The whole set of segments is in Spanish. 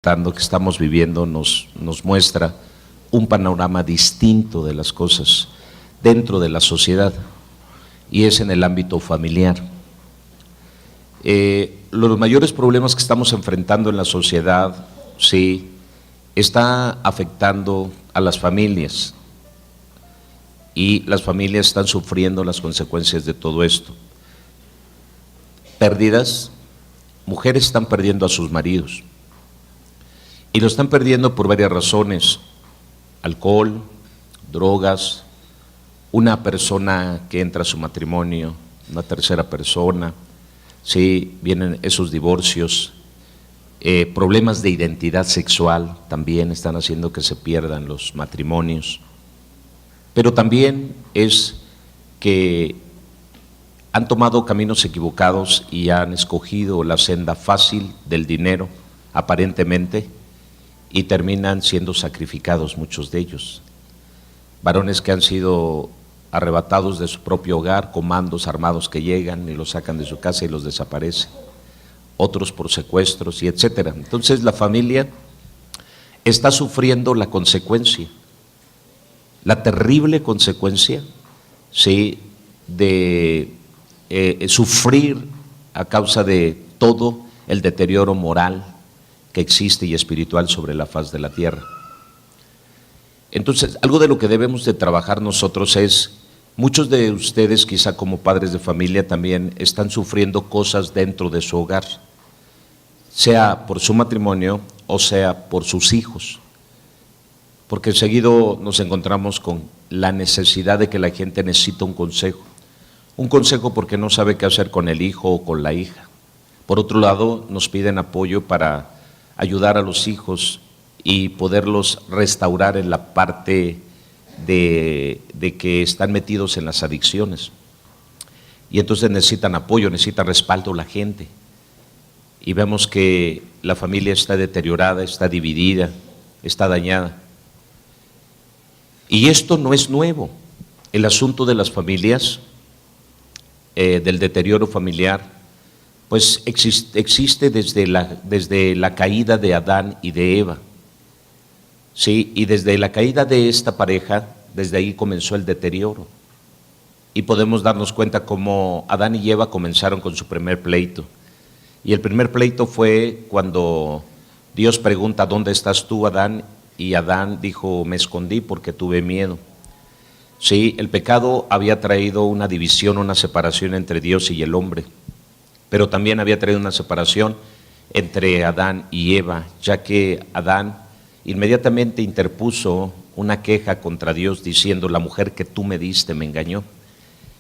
enfrentando, que estamos viviendo, nos muestra un panorama distinto de las cosas dentro de la sociedad, y es en el ámbito familiar. Los mayores problemas que estamos enfrentando en la sociedad, sí, está afectando a las familias, y las familias están sufriendo las consecuencias de todo esto. Pérdidas, mujeres están perdiendo a sus maridos, y lo están perdiendo por varias razones: alcohol, drogas, una persona que entra a su matrimonio, una tercera persona, sí, vienen esos divorcios, problemas de identidad sexual también están haciendo que se pierdan los matrimonios, pero también es que han tomado caminos equivocados y han escogido la senda fácil del dinero, aparentemente, y terminan siendo sacrificados muchos de ellos. Varones que han sido arrebatados de su propio hogar, comandos armados que llegan y los sacan de su casa y los desaparecen, otros por secuestros y etcétera. Entonces la familia está sufriendo la consecuencia, la terrible consecuencia, sí, de sufrir a causa de todo el deterioro moral que existe y espiritual sobre la faz de la tierra. Entonces, algo de lo que debemos de trabajar nosotros es, muchos de ustedes quizá como padres de familia también están sufriendo cosas dentro de su hogar, sea por su matrimonio o sea por sus hijos, porque seguido nos encontramos con la necesidad de que la gente necesita un consejo porque no sabe qué hacer con el hijo o con la hija. Por otro lado, nos piden apoyo para ayudar a los hijos y poderlos restaurar en la parte de que están metidos en las adicciones. Y entonces necesitan apoyo, necesitan respaldo la gente. Y vemos que la familia está deteriorada, está dividida, está dañada. Y esto no es nuevo. El asunto de las familias, del deterioro familiar, pues existe desde la caída de Adán y de Eva. Sí, y desde la caída de esta pareja, desde ahí comenzó el deterioro. Y podemos darnos cuenta cómo Adán y Eva comenzaron con su primer pleito. Y el primer pleito fue cuando Dios pregunta: ¿dónde estás tú, Adán? Y Adán dijo: me escondí porque tuve miedo. Sí, el pecado había traído una división, una separación entre Dios y el hombre, pero también había traído una separación entre Adán y Eva, ya que Adán inmediatamente interpuso una queja contra Dios diciendo: la mujer que tú me diste me engañó.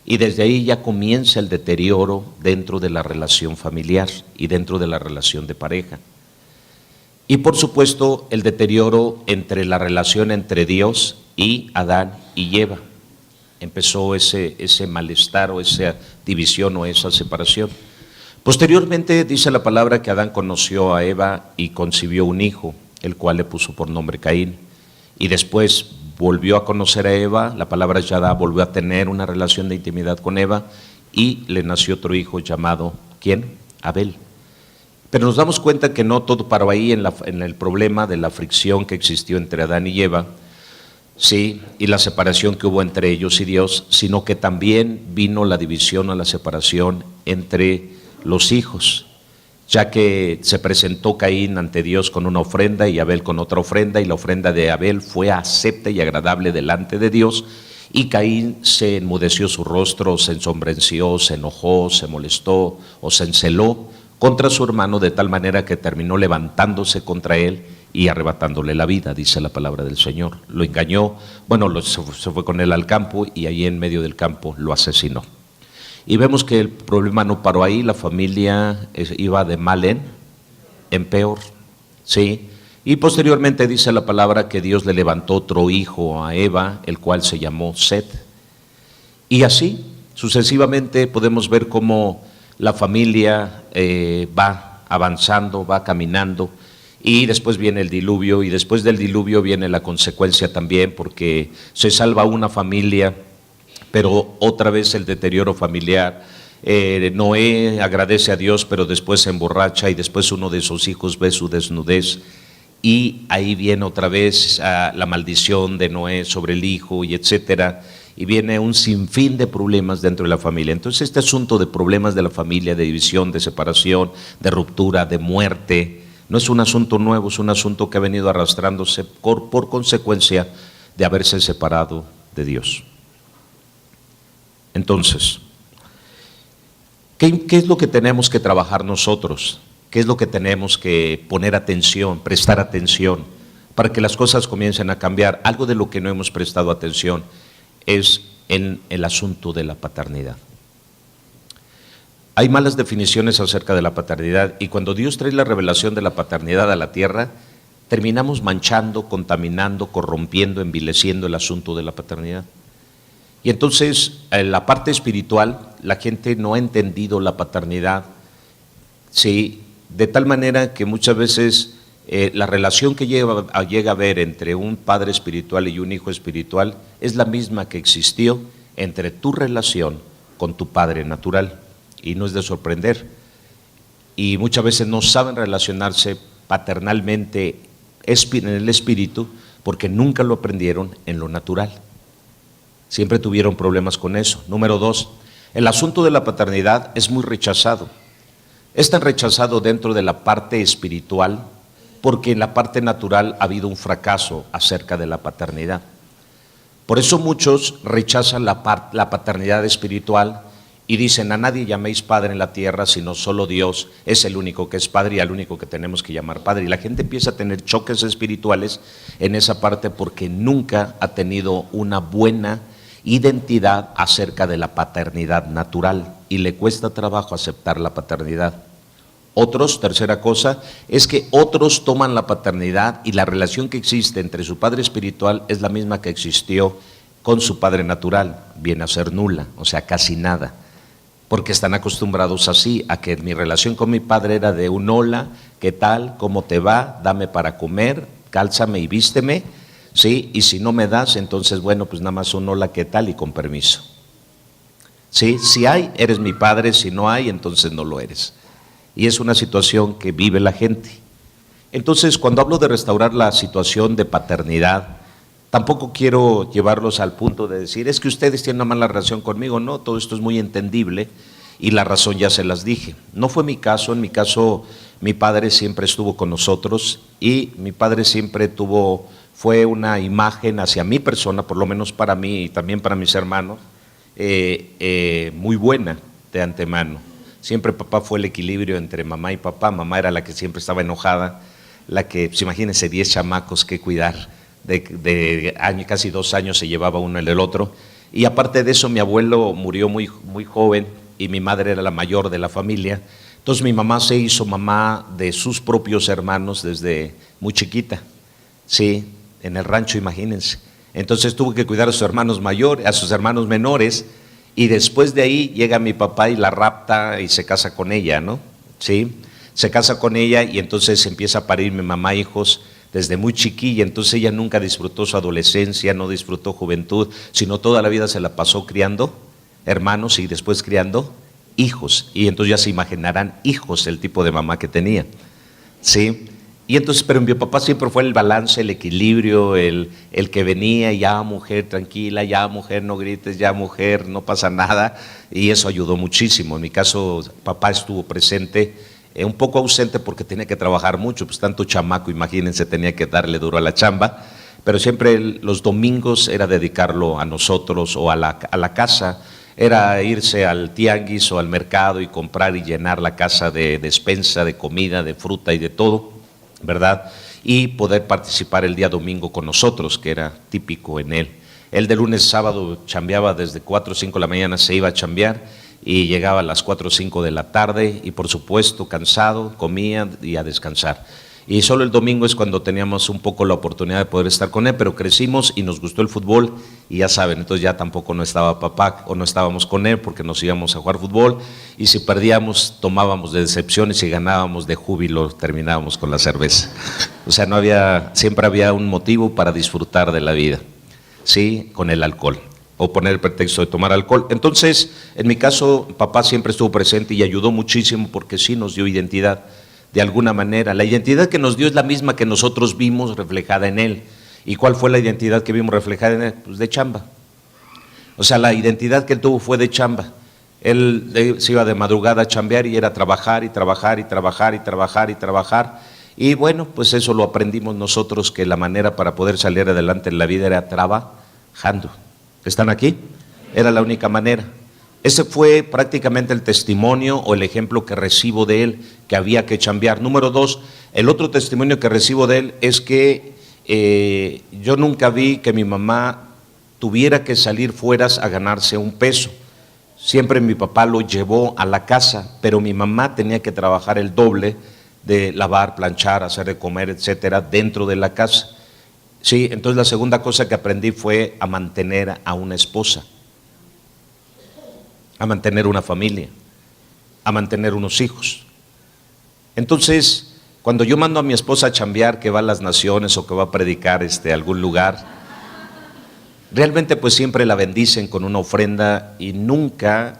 Y desde ahí ya comienza el deterioro dentro de la relación familiar y dentro de la relación de pareja. Y por supuesto el deterioro entre la relación entre Dios y Adán y Eva. Empezó ese malestar o esa división o esa separación. Posteriormente dice la palabra que Adán conoció a Eva y concibió un hijo, el cual le puso por nombre Caín. Y después volvió a conocer a Eva, la palabra Yadá, volvió a tener una relación de intimidad con Eva y le nació otro hijo llamado, ¿quién? Abel. Pero nos damos cuenta que no todo paró ahí en el problema de la fricción que existió entre Adán y Eva, sí, y la separación que hubo entre ellos y Dios, sino que también vino la división o la separación entre los hijos, ya que se presentó Caín ante Dios con una ofrenda y Abel con otra ofrenda, y la ofrenda de Abel fue acepta y agradable delante de Dios, y Caín se enmudeció su rostro, se ensombreció, se enojó, se molestó o se enceló contra su hermano, de tal manera que terminó levantándose contra él y arrebatándole la vida, dice la palabra del Señor. Lo engañó, se fue con él al campo y ahí en medio del campo lo asesinó. Y vemos que el problema no paró ahí, la familia iba de mal en peor, ¿sí? Y posteriormente dice la palabra que Dios le levantó otro hijo a Eva, el cual se llamó Set. Y así, sucesivamente, podemos ver cómo la familia va avanzando, va caminando, y después viene el diluvio, y después del diluvio viene la consecuencia también, porque se salva una familia, pero otra vez el deterioro familiar. Noé agradece a Dios, pero después se emborracha y después uno de sus hijos ve su desnudez y ahí viene otra vez la maldición de Noé sobre el hijo y etcétera, y viene un sinfín de problemas dentro de la familia. Entonces este asunto de problemas de la familia, de división, de separación, de ruptura, de muerte, no es un asunto nuevo, es un asunto que ha venido arrastrándose por consecuencia de haberse separado de Dios. Entonces, ¿qué es lo que tenemos que trabajar nosotros? ¿Qué es lo que tenemos que poner atención, prestar atención, para que las cosas comiencen a cambiar? Algo de lo que no hemos prestado atención es en el asunto de la paternidad. Hay malas definiciones acerca de la paternidad, y cuando Dios trae la revelación de la paternidad a la tierra, terminamos manchando, contaminando, corrompiendo, envileciendo el asunto de la paternidad. Y entonces, en la parte espiritual, la gente no ha entendido la paternidad, sí, de tal manera que muchas veces la relación que llega a haber entre un padre espiritual y un hijo espiritual es la misma que existió entre tu relación con tu padre natural, y no es de sorprender. Y muchas veces no saben relacionarse paternalmente en el espíritu porque nunca lo aprendieron en lo natural. Siempre tuvieron problemas con eso. Número 2, el asunto de la paternidad es muy rechazado. Es tan rechazado dentro de la parte espiritual porque en la parte natural ha habido un fracaso acerca de la paternidad. Por eso muchos rechazan la paternidad espiritual y dicen: a nadie llaméis padre en la tierra, sino solo Dios es el único que es padre y al único que tenemos que llamar padre. Y la gente empieza a tener choques espirituales en esa parte porque nunca ha tenido una buena identidad acerca de la paternidad natural y le cuesta trabajo aceptar la paternidad. Otros, tercera cosa, es que otros toman la paternidad y la relación que existe entre su padre espiritual es la misma que existió con su padre natural, viene a ser nula, o sea, casi nada, porque están acostumbrados así, a que mi relación con mi padre era de un hola, ¿qué tal? ¿Cómo te va? Dame para comer, cálzame y vísteme, ¿sí? Y si no me das, entonces bueno, pues nada más un hola, ¿qué tal? Y con permiso. ¿Sí? Si hay, eres mi padre; si no hay, entonces no lo eres. Y es una situación que vive la gente. Entonces, cuando hablo de restaurar la situación de paternidad, tampoco quiero llevarlos al punto de decir: es que ustedes tienen una mala relación conmigo. No, todo esto es muy entendible y la razón ya se las dije. No fue mi caso. En mi caso, mi padre siempre estuvo con nosotros y mi padre siempre fue una imagen hacia mi persona, por lo menos para mí y también para mis hermanos, muy buena de antemano. Siempre papá fue el equilibrio entre mamá y papá. Mamá era la que siempre estaba enojada, la que, pues imagínense, 10 chamacos que cuidar, de año, casi 2 años se llevaba uno el otro. Y aparte de eso, mi abuelo murió muy, muy joven y mi madre era la mayor de la familia. Entonces mi mamá se hizo mamá de sus propios hermanos desde muy chiquita, sí, en el rancho, imagínense. Entonces tuvo que cuidar a sus hermanos mayores, a sus hermanos menores. Y después de ahí llega mi papá y la rapta y se casa con ella, ¿no? ¿Sí? Se casa con ella y entonces empieza a parir mi mamá hijos desde muy chiquilla. Entonces ella nunca disfrutó su adolescencia, no disfrutó juventud, sino toda la vida se la pasó criando hermanos y después criando hijos. Y entonces ya se imaginarán hijos el tipo de mamá que tenía, ¿sí? Y entonces, pero mi papá siempre fue el balance, el equilibrio, el que venía: ya mujer tranquila, ya mujer no grites, ya mujer no pasa nada, y eso ayudó muchísimo. En mi caso, papá estuvo presente, un poco ausente porque tenía que trabajar mucho, pues tanto chamaco, imagínense, tenía que darle duro a la chamba, pero siempre los domingos era dedicarlo a nosotros o a la casa. Era irse al tianguis o al mercado y comprar y llenar la casa de despensa, de comida, de fruta y de todo, ¿verdad? Y poder participar el día domingo con nosotros, que era típico en él. Él de lunes a sábado chambeaba desde 4 o 5 de la mañana, se iba a chambear y llegaba a las 4 o 5 de la tarde y por supuesto cansado, comía y a descansar. Y solo el domingo es cuando teníamos un poco la oportunidad de poder estar con él, pero crecimos y nos gustó el fútbol y ya saben, entonces ya tampoco no estaba papá o no estábamos con él porque nos íbamos a jugar fútbol y si perdíamos tomábamos de decepción y si ganábamos de júbilo terminábamos con la cerveza. O sea, siempre había un motivo para disfrutar de la vida, ¿sí? Con el alcohol o poner el pretexto de tomar alcohol. Entonces, en mi caso, papá siempre estuvo presente y ayudó muchísimo porque sí nos dio identidad. de alguna manera. La identidad que nos dio es la misma que nosotros vimos reflejada en él. ¿Y cuál fue la identidad que vimos reflejada en él? Pues de chamba. O sea, la identidad que él tuvo fue de chamba. Él se iba de madrugada a chambear y era trabajar y trabajar y trabajar y trabajar y trabajar. Y bueno, pues eso lo aprendimos nosotros, que la manera para poder salir adelante en la vida era trabajando. ¿Están aquí? Era la única manera. Ese fue prácticamente el testimonio o el ejemplo que recibo de él, que había que chambear. Número 2, el otro testimonio que recibo de él es que yo nunca vi que mi mamá tuviera que salir fuera a ganarse un peso. Siempre mi papá lo llevó a la casa, pero mi mamá tenía que trabajar el doble de lavar, planchar, hacer de comer, etcétera, dentro de la casa. Sí, entonces la segunda cosa que aprendí fue a mantener a una esposa, a mantener una familia, a mantener unos hijos. Entonces, cuando yo mando a mi esposa a chambear, que va a las naciones o que va a predicar a algún lugar, realmente pues siempre la bendicen con una ofrenda y nunca,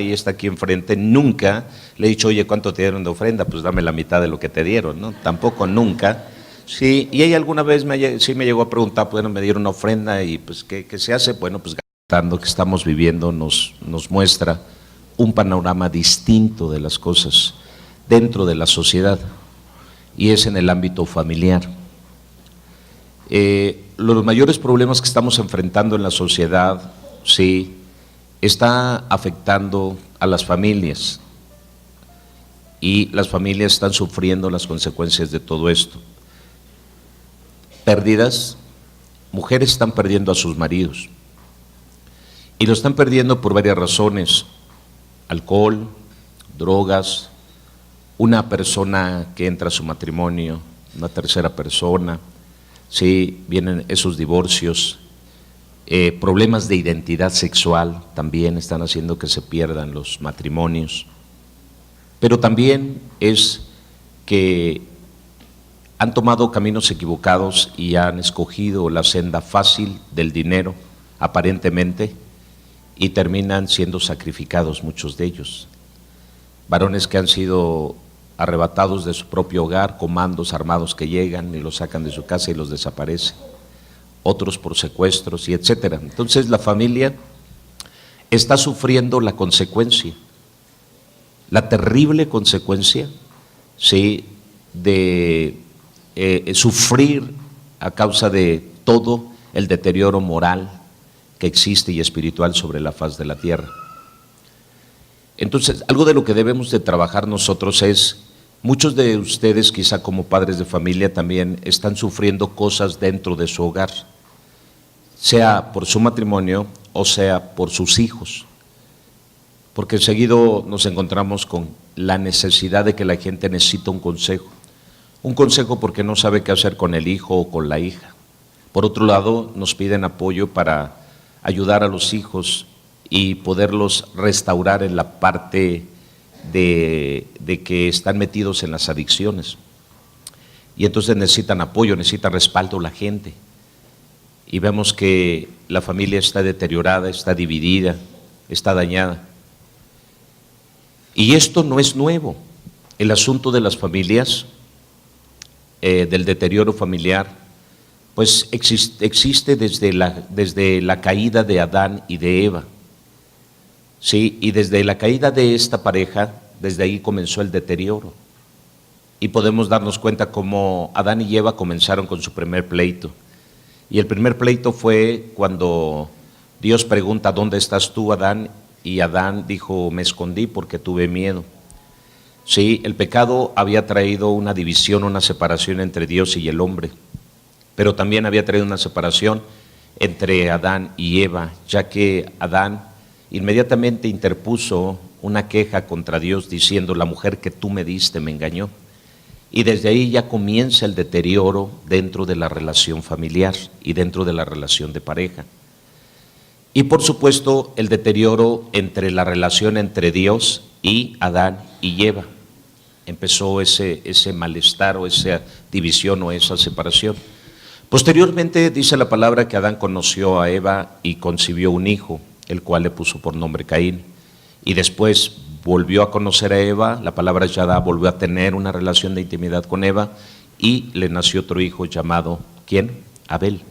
y está aquí enfrente, nunca le he dicho, oye, ¿cuánto te dieron de ofrenda? Pues dame la mitad de lo que te dieron, ¿no? Tampoco, nunca. Sí, y ella alguna vez sí me llegó a preguntar, bueno, me dieron una ofrenda y pues ¿qué se hace? Bueno, pues gastando que estamos viviendo nos muestra un panorama distinto de las cosas dentro de la sociedad y es en el ámbito familiar. Los mayores problemas que estamos enfrentando en la sociedad, sí, está afectando a las familias y las familias están sufriendo las consecuencias de todo esto. Pérdidas, mujeres están perdiendo a sus maridos y lo están perdiendo por varias razones: alcohol, drogas, una persona que entra a su matrimonio, una tercera persona. Sí, vienen esos divorcios, problemas de identidad sexual también están haciendo que se pierdan los matrimonios, pero también es que han tomado caminos equivocados y han escogido la senda fácil del dinero, aparentemente, y terminan siendo sacrificados muchos de ellos. Varones que han sido arrebatados de su propio hogar, comandos armados que llegan y los sacan de su casa y los desaparecen, otros por secuestros y etcétera. Entonces la familia está sufriendo la consecuencia, la terrible consecuencia, sí, de sufrir a causa de todo el deterioro moral que existe y espiritual sobre la faz de la tierra. Entonces, algo de lo que debemos de trabajar nosotros es, muchos de ustedes quizá como padres de familia también están sufriendo cosas dentro de su hogar, sea por su matrimonio o sea por sus hijos, porque seguido nos encontramos con la necesidad de que la gente necesita un consejo porque no sabe qué hacer con el hijo o con la hija. Por otro lado, nos piden apoyo para ayudar a los hijos y poderlos restaurar en la parte de que están metidos en las adicciones. Y entonces necesitan apoyo, necesita respaldo la gente. Y vemos que la familia está deteriorada, está dividida, está dañada. Y esto no es nuevo. El asunto de las familias, del deterioro familiar, pues existe desde la caída de Adán y de Eva. Sí, y desde la caída de esta pareja, desde ahí comenzó el deterioro. Y podemos darnos cuenta cómo Adán y Eva comenzaron con su primer pleito. Y el primer pleito fue cuando Dios pregunta, ¿dónde estás tú, Adán? Y Adán dijo, me escondí porque tuve miedo. Sí, el pecado había traído una división, una separación entre Dios y el hombre, pero también había traído una separación entre Adán y Eva, ya que Adán inmediatamente interpuso una queja contra Dios diciendo, la mujer que tú me diste me engañó. Y desde ahí ya comienza el deterioro dentro de la relación familiar y dentro de la relación de pareja. Y por supuesto el deterioro entre la relación entre Dios y Adán y Eva. Empezó ese malestar o esa división o esa separación. Posteriormente dice la palabra que Adán conoció a Eva y concibió un hijo, el cual le puso por nombre Caín. Y después volvió a conocer a Eva, la palabra Yadá volvió a tener una relación de intimidad con Eva y le nació otro hijo llamado, ¿quién? Abel.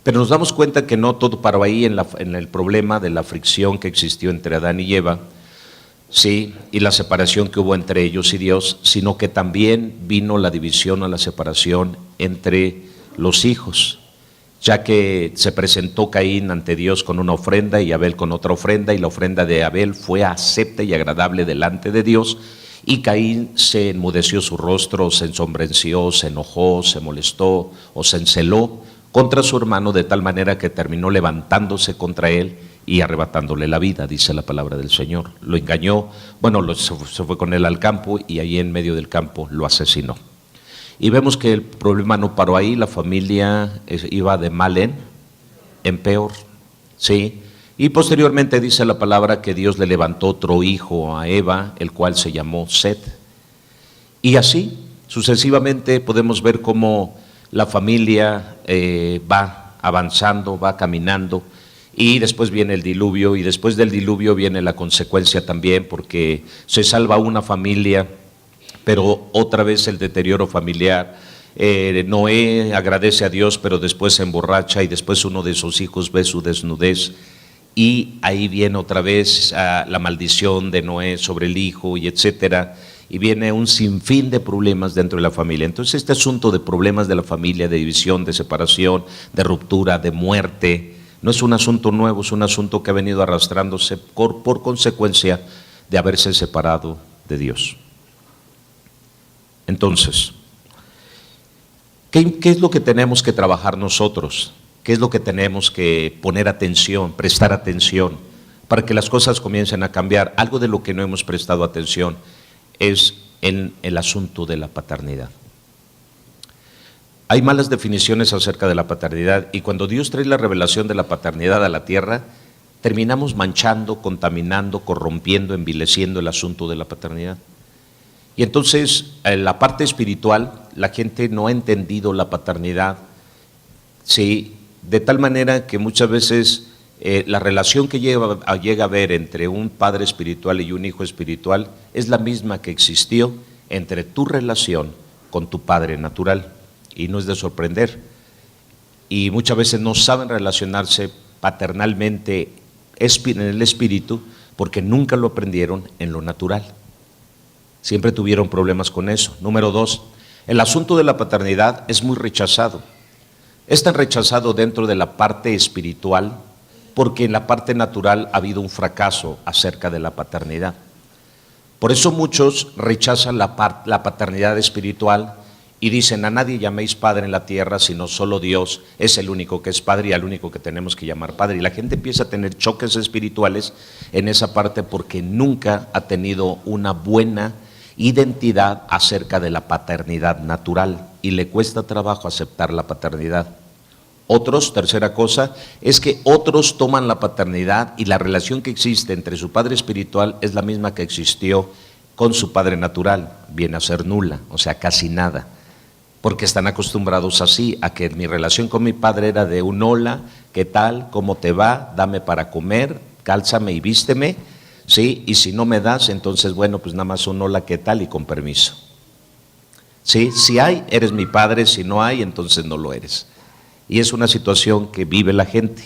Pero nos damos cuenta que no todo paró ahí en el problema de la fricción que existió entre Adán y Eva, sí, y la separación que hubo entre ellos y Dios, sino que también vino la división o la separación entre los hijos, ya que se presentó Caín ante Dios con una ofrenda y Abel con otra ofrenda, y la ofrenda de Abel fue acepta y agradable delante de Dios, y Caín se enmudeció su rostro, se ensombreció, se enojó, se molestó o se enceló contra su hermano, de tal manera que terminó levantándose contra él y arrebatándole la vida, dice la palabra del Señor. Lo engañó, bueno, se fue con él al campo y ahí en medio del campo lo asesinó. Y vemos que el problema no paró ahí, la familia iba de mal en peor, ¿sí? Y posteriormente dice la palabra que Dios le levantó otro hijo a Eva, el cual se llamó Set. Y así, sucesivamente, podemos ver cómo la familia va avanzando, va caminando, y después viene el diluvio, y después del diluvio viene la consecuencia también, porque se salva una familia, pero otra vez el deterioro familiar. Noé agradece a Dios, pero después se emborracha, y después uno de sus hijos ve su desnudez, y ahí viene otra vez la maldición de Noé sobre el hijo, y etcétera. Y viene un sinfín de problemas dentro de la familia. Entonces este asunto de problemas de la familia, de división, de separación, de ruptura, de muerte, no es un asunto nuevo, es un asunto que ha venido arrastrándose por consecuencia de haberse separado de Dios. Entonces, ¿qué es lo que tenemos que trabajar nosotros? ¿Qué es lo que tenemos que poner atención, prestar atención, para que las cosas comiencen a cambiar? Algo de lo que no hemos prestado atención es en el asunto de la paternidad. Hay malas definiciones acerca de la paternidad, y cuando Dios trae la revelación de la paternidad a la tierra, terminamos manchando, contaminando, corrompiendo, envileciendo el asunto de la paternidad. Y entonces, en la parte espiritual, la gente no ha entendido la paternidad, sí, de tal manera que muchas veces la relación que llega a haber entre un padre espiritual y un hijo espiritual es la misma que existió entre tu relación con tu padre natural, y no es de sorprender. Y muchas veces no saben relacionarse paternalmente en el espíritu porque nunca lo aprendieron en lo natural. Siempre tuvieron problemas con eso. Número 2, el asunto de la paternidad es muy rechazado. Es tan rechazado dentro de la parte espiritual porque en la parte natural ha habido un fracaso acerca de la paternidad. Por eso muchos rechazan la paternidad espiritual y dicen: a nadie llaméis padre en la tierra, sino solo Dios es el único que es padre y al único que tenemos que llamar padre. Y la gente empieza a tener choques espirituales en esa parte porque nunca ha tenido una buena identidad acerca de la paternidad natural y le cuesta trabajo aceptar la paternidad. Otros, tercera cosa, es que otros toman la paternidad y la relación que existe entre su padre espiritual es la misma que existió con su padre natural, viene a ser nula, o sea, casi nada, porque están acostumbrados así, a que mi relación con mi padre era de un hola, ¿qué tal? ¿Cómo te va? Dame para comer, cálzame y vísteme, ¿sí? Y si no me das, entonces bueno, pues nada más un hola, ¿qué tal? Y con permiso. ¿Sí? Si hay, eres mi padre, si no hay, entonces no lo eres. Y es una situación que vive la gente.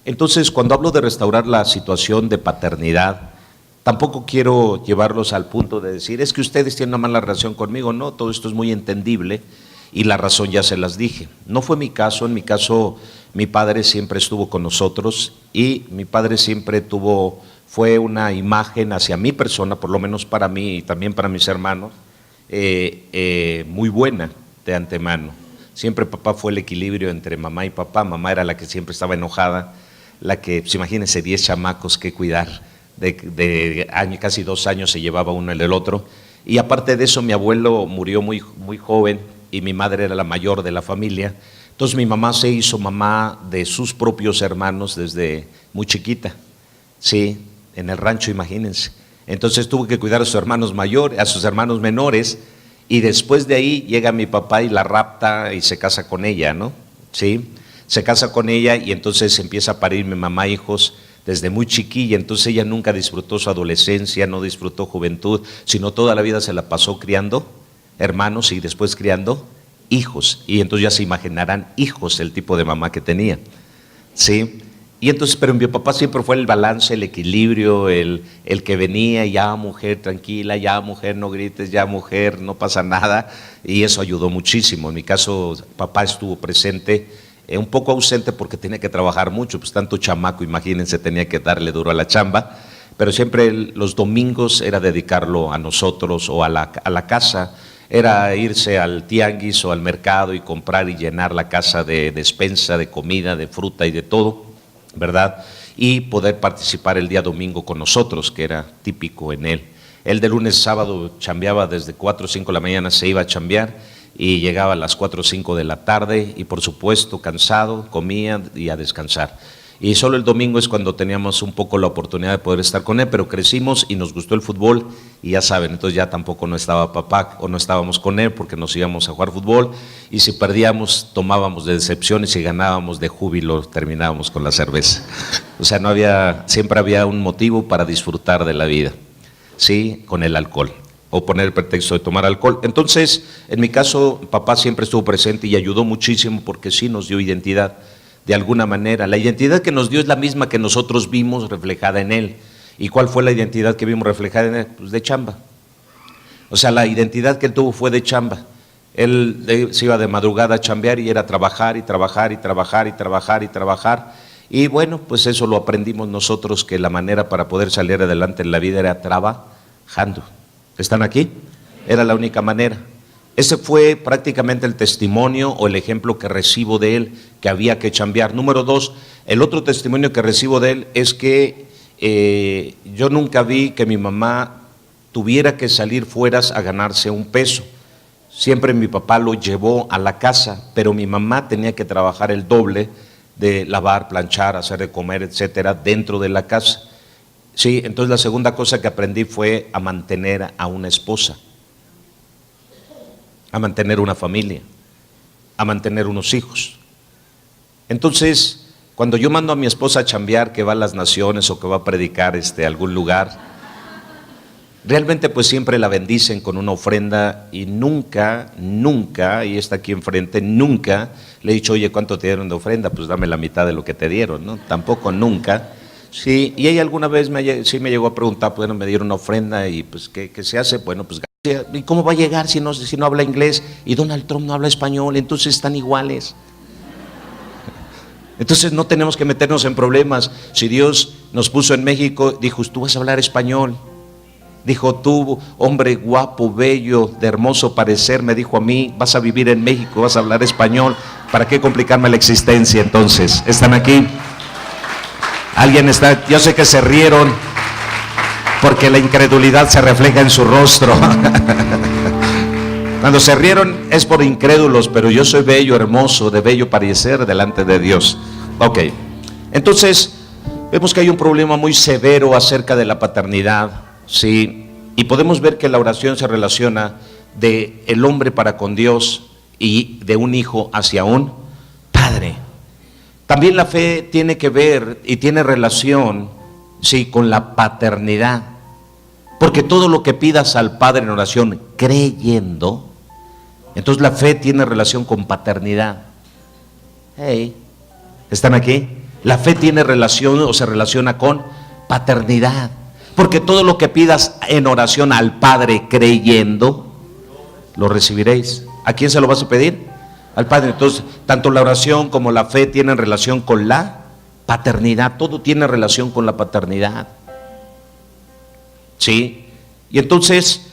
Entonces, cuando hablo de restaurar la situación de paternidad, tampoco quiero llevarlos al punto de decir: es que ustedes tienen una mala relación conmigo. No, todo esto es muy entendible y la razón ya se las dije. No fue mi caso. En mi caso, mi padre siempre estuvo con nosotros y mi padre siempre fue una imagen hacia mi persona, por lo menos para mí y también para mis hermanos, muy buena de antemano. Siempre papá fue el equilibrio entre mamá y papá. Mamá era la que siempre estaba enojada, la que, pues imagínense, 10 chamacos que cuidar, de año, casi 2 años se llevaba uno el otro. Y aparte de eso, mi abuelo murió muy joven y mi madre era la mayor de la familia. Entonces mi mamá se hizo mamá de sus propios hermanos desde muy chiquita, sí, en el rancho, imagínense. Entonces tuvo que cuidar a sus hermanos mayores, a sus hermanos menores. Y después de ahí llega mi papá y la rapta y se casa con ella, ¿no? ¿Sí? Se casa con ella y entonces empieza a parir mi mamá hijos desde muy chiquilla, entonces ella nunca disfrutó su adolescencia, no disfrutó juventud, sino toda la vida se la pasó criando hermanos y después criando hijos, y entonces ya se imaginarán hijos el tipo de mamá que tenía, ¿sí? Y entonces, pero mi papá siempre fue el balance, el equilibrio, el que venía, ya mujer tranquila, ya mujer no grites, ya mujer no pasa nada, y eso ayudó muchísimo. En mi caso, papá estuvo presente, un poco ausente porque tenía que trabajar mucho, pues tanto chamaco, imagínense, tenía que darle duro a la chamba, pero siempre los domingos era dedicarlo a nosotros o a la casa, era irse al tianguis o al mercado y comprar y llenar la casa de despensa, de comida, de fruta y de todo, ¿verdad? Y poder participar el día domingo con nosotros, que era típico en él. Él de lunes a sábado chambeaba desde 4 o 5 de la mañana, se iba a chambear y llegaba a las 4 o 5 de la tarde y por supuesto cansado, comía y a descansar. Y solo el domingo es cuando teníamos un poco la oportunidad de poder estar con él, pero crecimos y nos gustó el fútbol y ya saben, entonces ya tampoco no estaba papá o no estábamos con él porque nos íbamos a jugar fútbol y si perdíamos tomábamos de decepción y si ganábamos de júbilo terminábamos con la cerveza. O sea, siempre había un motivo para disfrutar de la vida, ¿sí? Con el alcohol o poner el pretexto de tomar alcohol. Entonces, en mi caso, papá siempre estuvo presente y ayudó muchísimo porque sí nos dio identidad. De alguna manera, la identidad que nos dio es la misma que nosotros vimos reflejada en él. ¿Y cuál fue la identidad que vimos reflejada en él? Pues de chamba. O sea, la identidad que él tuvo fue de chamba. Él se iba de madrugada a chambear y era trabajar y trabajar y trabajar y trabajar y trabajar. Y bueno, pues eso lo aprendimos nosotros, que la manera para poder salir adelante en la vida era trabajando. ¿Están aquí? Era la única manera. Ese fue prácticamente el testimonio o el ejemplo que recibo de él, que había que chambear. Número 2, el otro testimonio que recibo de él es que yo nunca vi que mi mamá tuviera que salir fuera a ganarse un peso. Siempre mi papá lo llevó a la casa, pero mi mamá tenía que trabajar el doble de lavar, planchar, hacer de comer, etcétera, dentro de la casa. Sí, entonces la segunda cosa que aprendí fue a mantener a una esposa, a mantener una familia, a mantener unos hijos. Entonces, cuando yo mando a mi esposa a chambear, que va a las naciones o que va a predicar a algún lugar, realmente pues siempre la bendicen con una ofrenda y nunca, y está aquí enfrente, nunca le he dicho, oye, ¿cuánto te dieron de ofrenda? Pues dame la mitad de lo que te dieron, ¿no? Tampoco nunca. Sí, y ella alguna vez sí me llegó a preguntar, bueno, me dieron una ofrenda y pues, ¿qué se hace? Bueno, pues, ¿y cómo va a llegar si no habla inglés? Y Donald Trump no habla español, entonces están iguales. Entonces no tenemos que meternos en problemas. Si Dios nos puso en México, dijo, tú vas a hablar español. Dijo, tú, hombre guapo, bello, de hermoso parecer, me dijo a mí, vas a vivir en México, vas a hablar español. ¿Para qué complicarme la existencia entonces? ¿Están aquí? Alguien está, yo sé que se rieron porque la incredulidad se refleja en su rostro. Cuando se rieron es por incrédulos, pero yo soy bello, hermoso, de bello parecer delante de Dios. Ok, entonces vemos que hay un problema muy severo acerca de la paternidad, ¿sí? Y podemos ver que la oración se relaciona de el hombre para con Dios y de un hijo hacia un padre. También la fe tiene que ver y tiene relación, sí, con la paternidad, porque todo lo que pidas al Padre en oración creyendo, entonces la fe tiene relación con paternidad. Hey, ¿están aquí? La fe tiene relación o se relaciona con paternidad, porque todo lo que pidas en oración al Padre creyendo, lo recibiréis. ¿A quién se lo vas a pedir? Al Padre. Entonces, tanto la oración como la fe tienen relación con la paternidad, todo tiene relación con la paternidad. ¿Sí? Y entonces,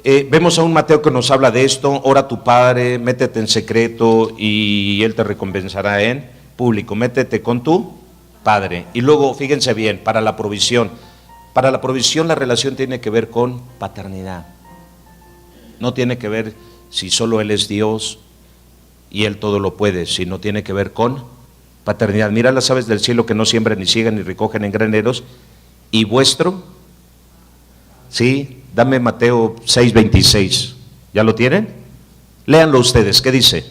vemos a un Mateo que nos habla de esto, ora a tu Padre, métete en secreto y Él te recompensará en público, métete con tu Padre. Y luego, fíjense bien, para la provisión la relación tiene que ver con paternidad. No tiene que ver si solo Él es Dios y Él todo lo puede, sino tiene que ver con paternidad. Mira las aves del cielo que no siembran ni ciegan ni recogen en graneros, y vuestro, ¿sí? Dame Mateo 6:26, ¿ya lo tienen? Léanlo ustedes, ¿qué dice?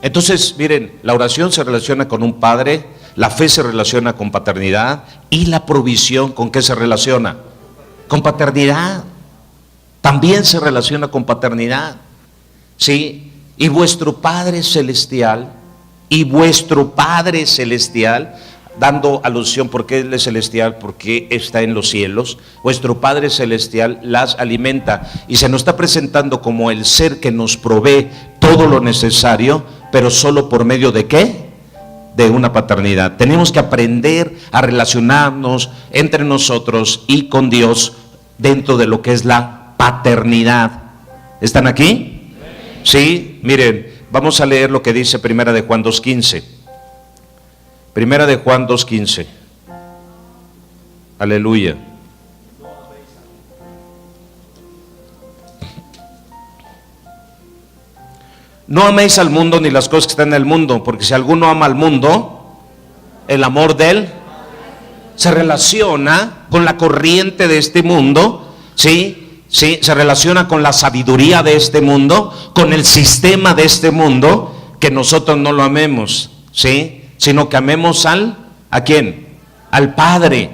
Entonces, miren, la oración se relaciona con un padre, la fe se relaciona con paternidad y la provisión, ¿con qué se relaciona? Con paternidad. También se relaciona con paternidad. ¿Sí? Y vuestro Padre Celestial, dando alusión porque Él es celestial, porque está en los cielos, vuestro Padre Celestial las alimenta. Y se nos está presentando como el ser que nos provee todo lo necesario, pero solo por medio de ¿qué? De una paternidad. Tenemos que aprender a relacionarnos entre nosotros y con Dios dentro de lo que es la paternidad. ¿Están aquí? Sí, miren, vamos a leer lo que dice Primera de Juan 2:15. Primera de Juan 2:15. Aleluya. No améis al mundo ni las cosas que están en el mundo, porque si alguno ama al mundo, el amor de él se relaciona con la corriente de este mundo, ¿sí? Sí, se relaciona con la sabiduría de este mundo, con el sistema de este mundo, que nosotros no lo amemos, ¿sí? Sino que amemos ¿a quién? Al Padre.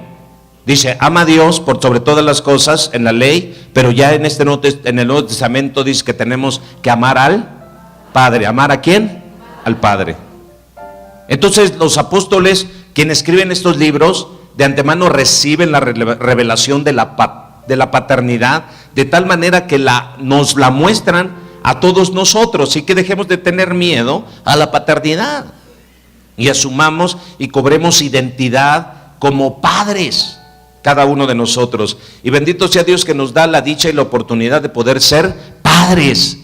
Dice, ama a Dios por sobre todas las cosas en la ley, pero ya en el Nuevo Testamento dice que tenemos que amar al Padre. ¿Amar a quién? Al Padre. Entonces los apóstoles, quienes escriben estos libros, de antemano reciben la revelación de la paternidad, de tal manera que nos la muestran a todos nosotros, y que dejemos de tener miedo a la paternidad y asumamos y cobremos identidad como padres cada uno de nosotros. Y bendito sea Dios que nos da la dicha y la oportunidad de poder ser padres,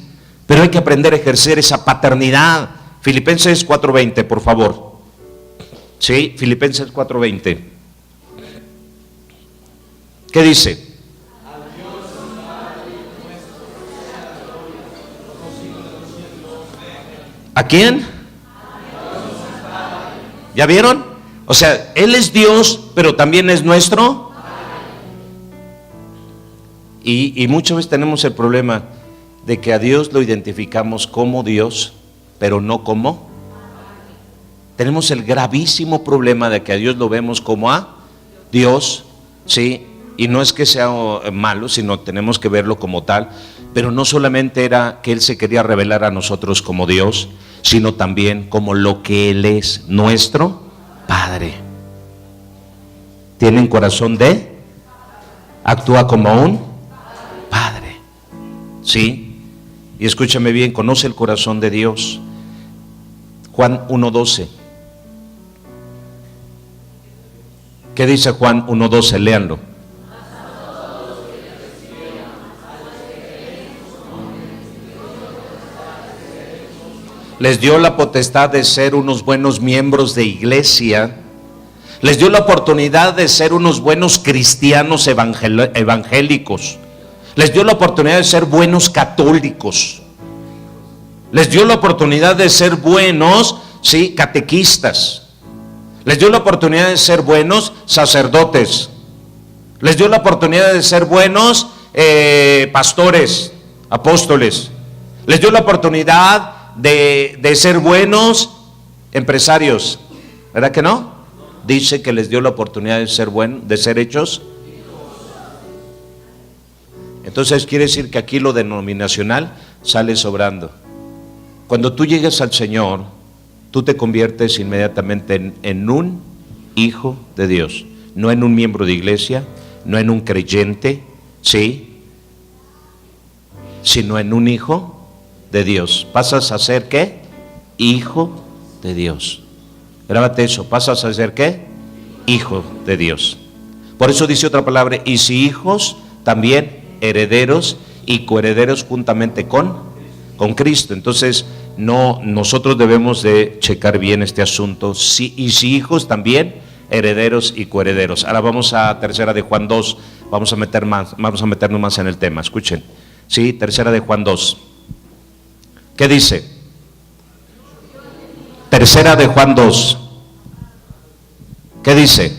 pero hay que aprender a ejercer esa paternidad. Filipenses 4:20, por favor. Sí, Filipenses 4:20. ¿Qué dice? ¿A quién? ¿Ya vieron? O sea, Él es Dios, pero también es nuestro. Y muchas veces tenemos el problema de que a Dios lo identificamos como Dios, pero no como. Tenemos el gravísimo problema de que a Dios lo vemos como a Dios, ¿sí? Y no es que sea malo, sino tenemos que verlo como tal. Pero no solamente era que Él se quería revelar a nosotros como Dios, sino también como lo que Él es, nuestro Padre. ¿Tienen corazón de? Actúa como un Padre. ¿Sí? Y escúchame bien, conoce el corazón de Dios. Juan 1:12. ¿Qué dice Juan 1:12? Léanlo. Les dio la potestad de ser unos buenos miembros de iglesia, les dio la oportunidad de ser unos buenos cristianos evangélicos, les dio la oportunidad de ser buenos católicos, les dio la oportunidad de ser buenos, sí, catequistas, les dio la oportunidad de ser buenos sacerdotes, les dio la oportunidad de ser buenos pastores, apóstoles, les dio la oportunidad de ser buenos empresarios, ¿verdad que no? Dice que les dio la oportunidad de ser hechos. Entonces quiere decir que aquí lo denominacional sale sobrando. Cuando tú llegas al Señor, tú te conviertes inmediatamente en un hijo de Dios, no en un miembro de iglesia, no en un creyente, ¿sí? Sino en un hijo de Dios. Pasas a ser ¿qué? Hijo de Dios. Grábate eso, pasas a ser ¿qué? Hijo de Dios. Por eso dice otra palabra, y si hijos, también herederos y coherederos juntamente con Cristo. Entonces, nosotros debemos de checar bien este asunto. Y si hijos, también herederos y coherederos. Ahora vamos a Tercera de Juan 2, vamos a meternos más en el tema. Escuchen, sí, Tercera de Juan 2. ¿Qué dice? Tercera de Juan 2. ¿Qué dice?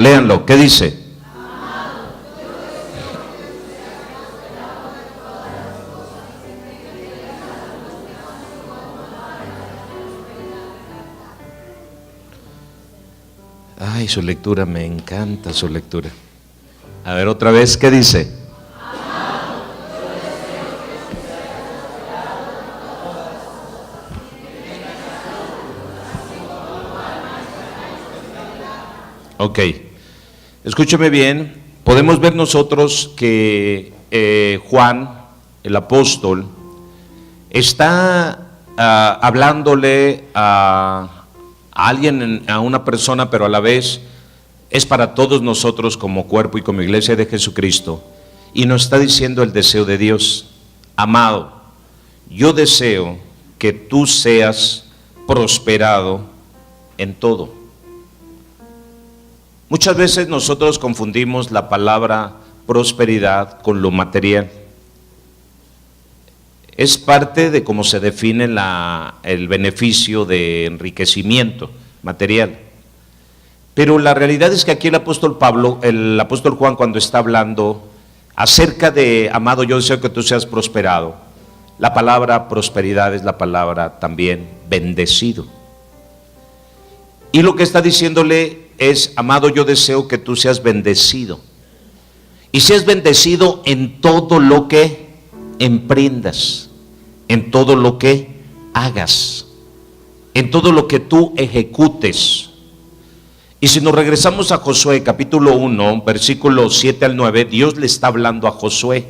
Léanlo, ¿qué dice? Ay, su lectura, me encanta su lectura. A ver, otra vez, ¿qué dice? Ok, escúcheme bien, podemos ver nosotros que Juan, el apóstol, está hablándole a alguien, a una persona, pero a la vez es para todos nosotros como cuerpo y como iglesia de Jesucristo, y nos está diciendo el deseo de Dios: amado, yo deseo que tú seas prosperado en todo. Muchas veces nosotros confundimos la palabra prosperidad con lo material. Es parte de cómo se define el beneficio de enriquecimiento material. Pero la realidad es que aquí el apóstol Juan, cuando está hablando acerca de amado, yo deseo que tú seas prosperado, la palabra prosperidad es la palabra también bendecido. Y lo que está diciéndole es: amado, yo deseo que tú seas bendecido. Y seas bendecido en todo lo que emprendas, en todo lo que hagas, en todo lo que tú ejecutes. Y si nos regresamos a Josué capítulo 1, versículos 7 al 9, Dios le está hablando a Josué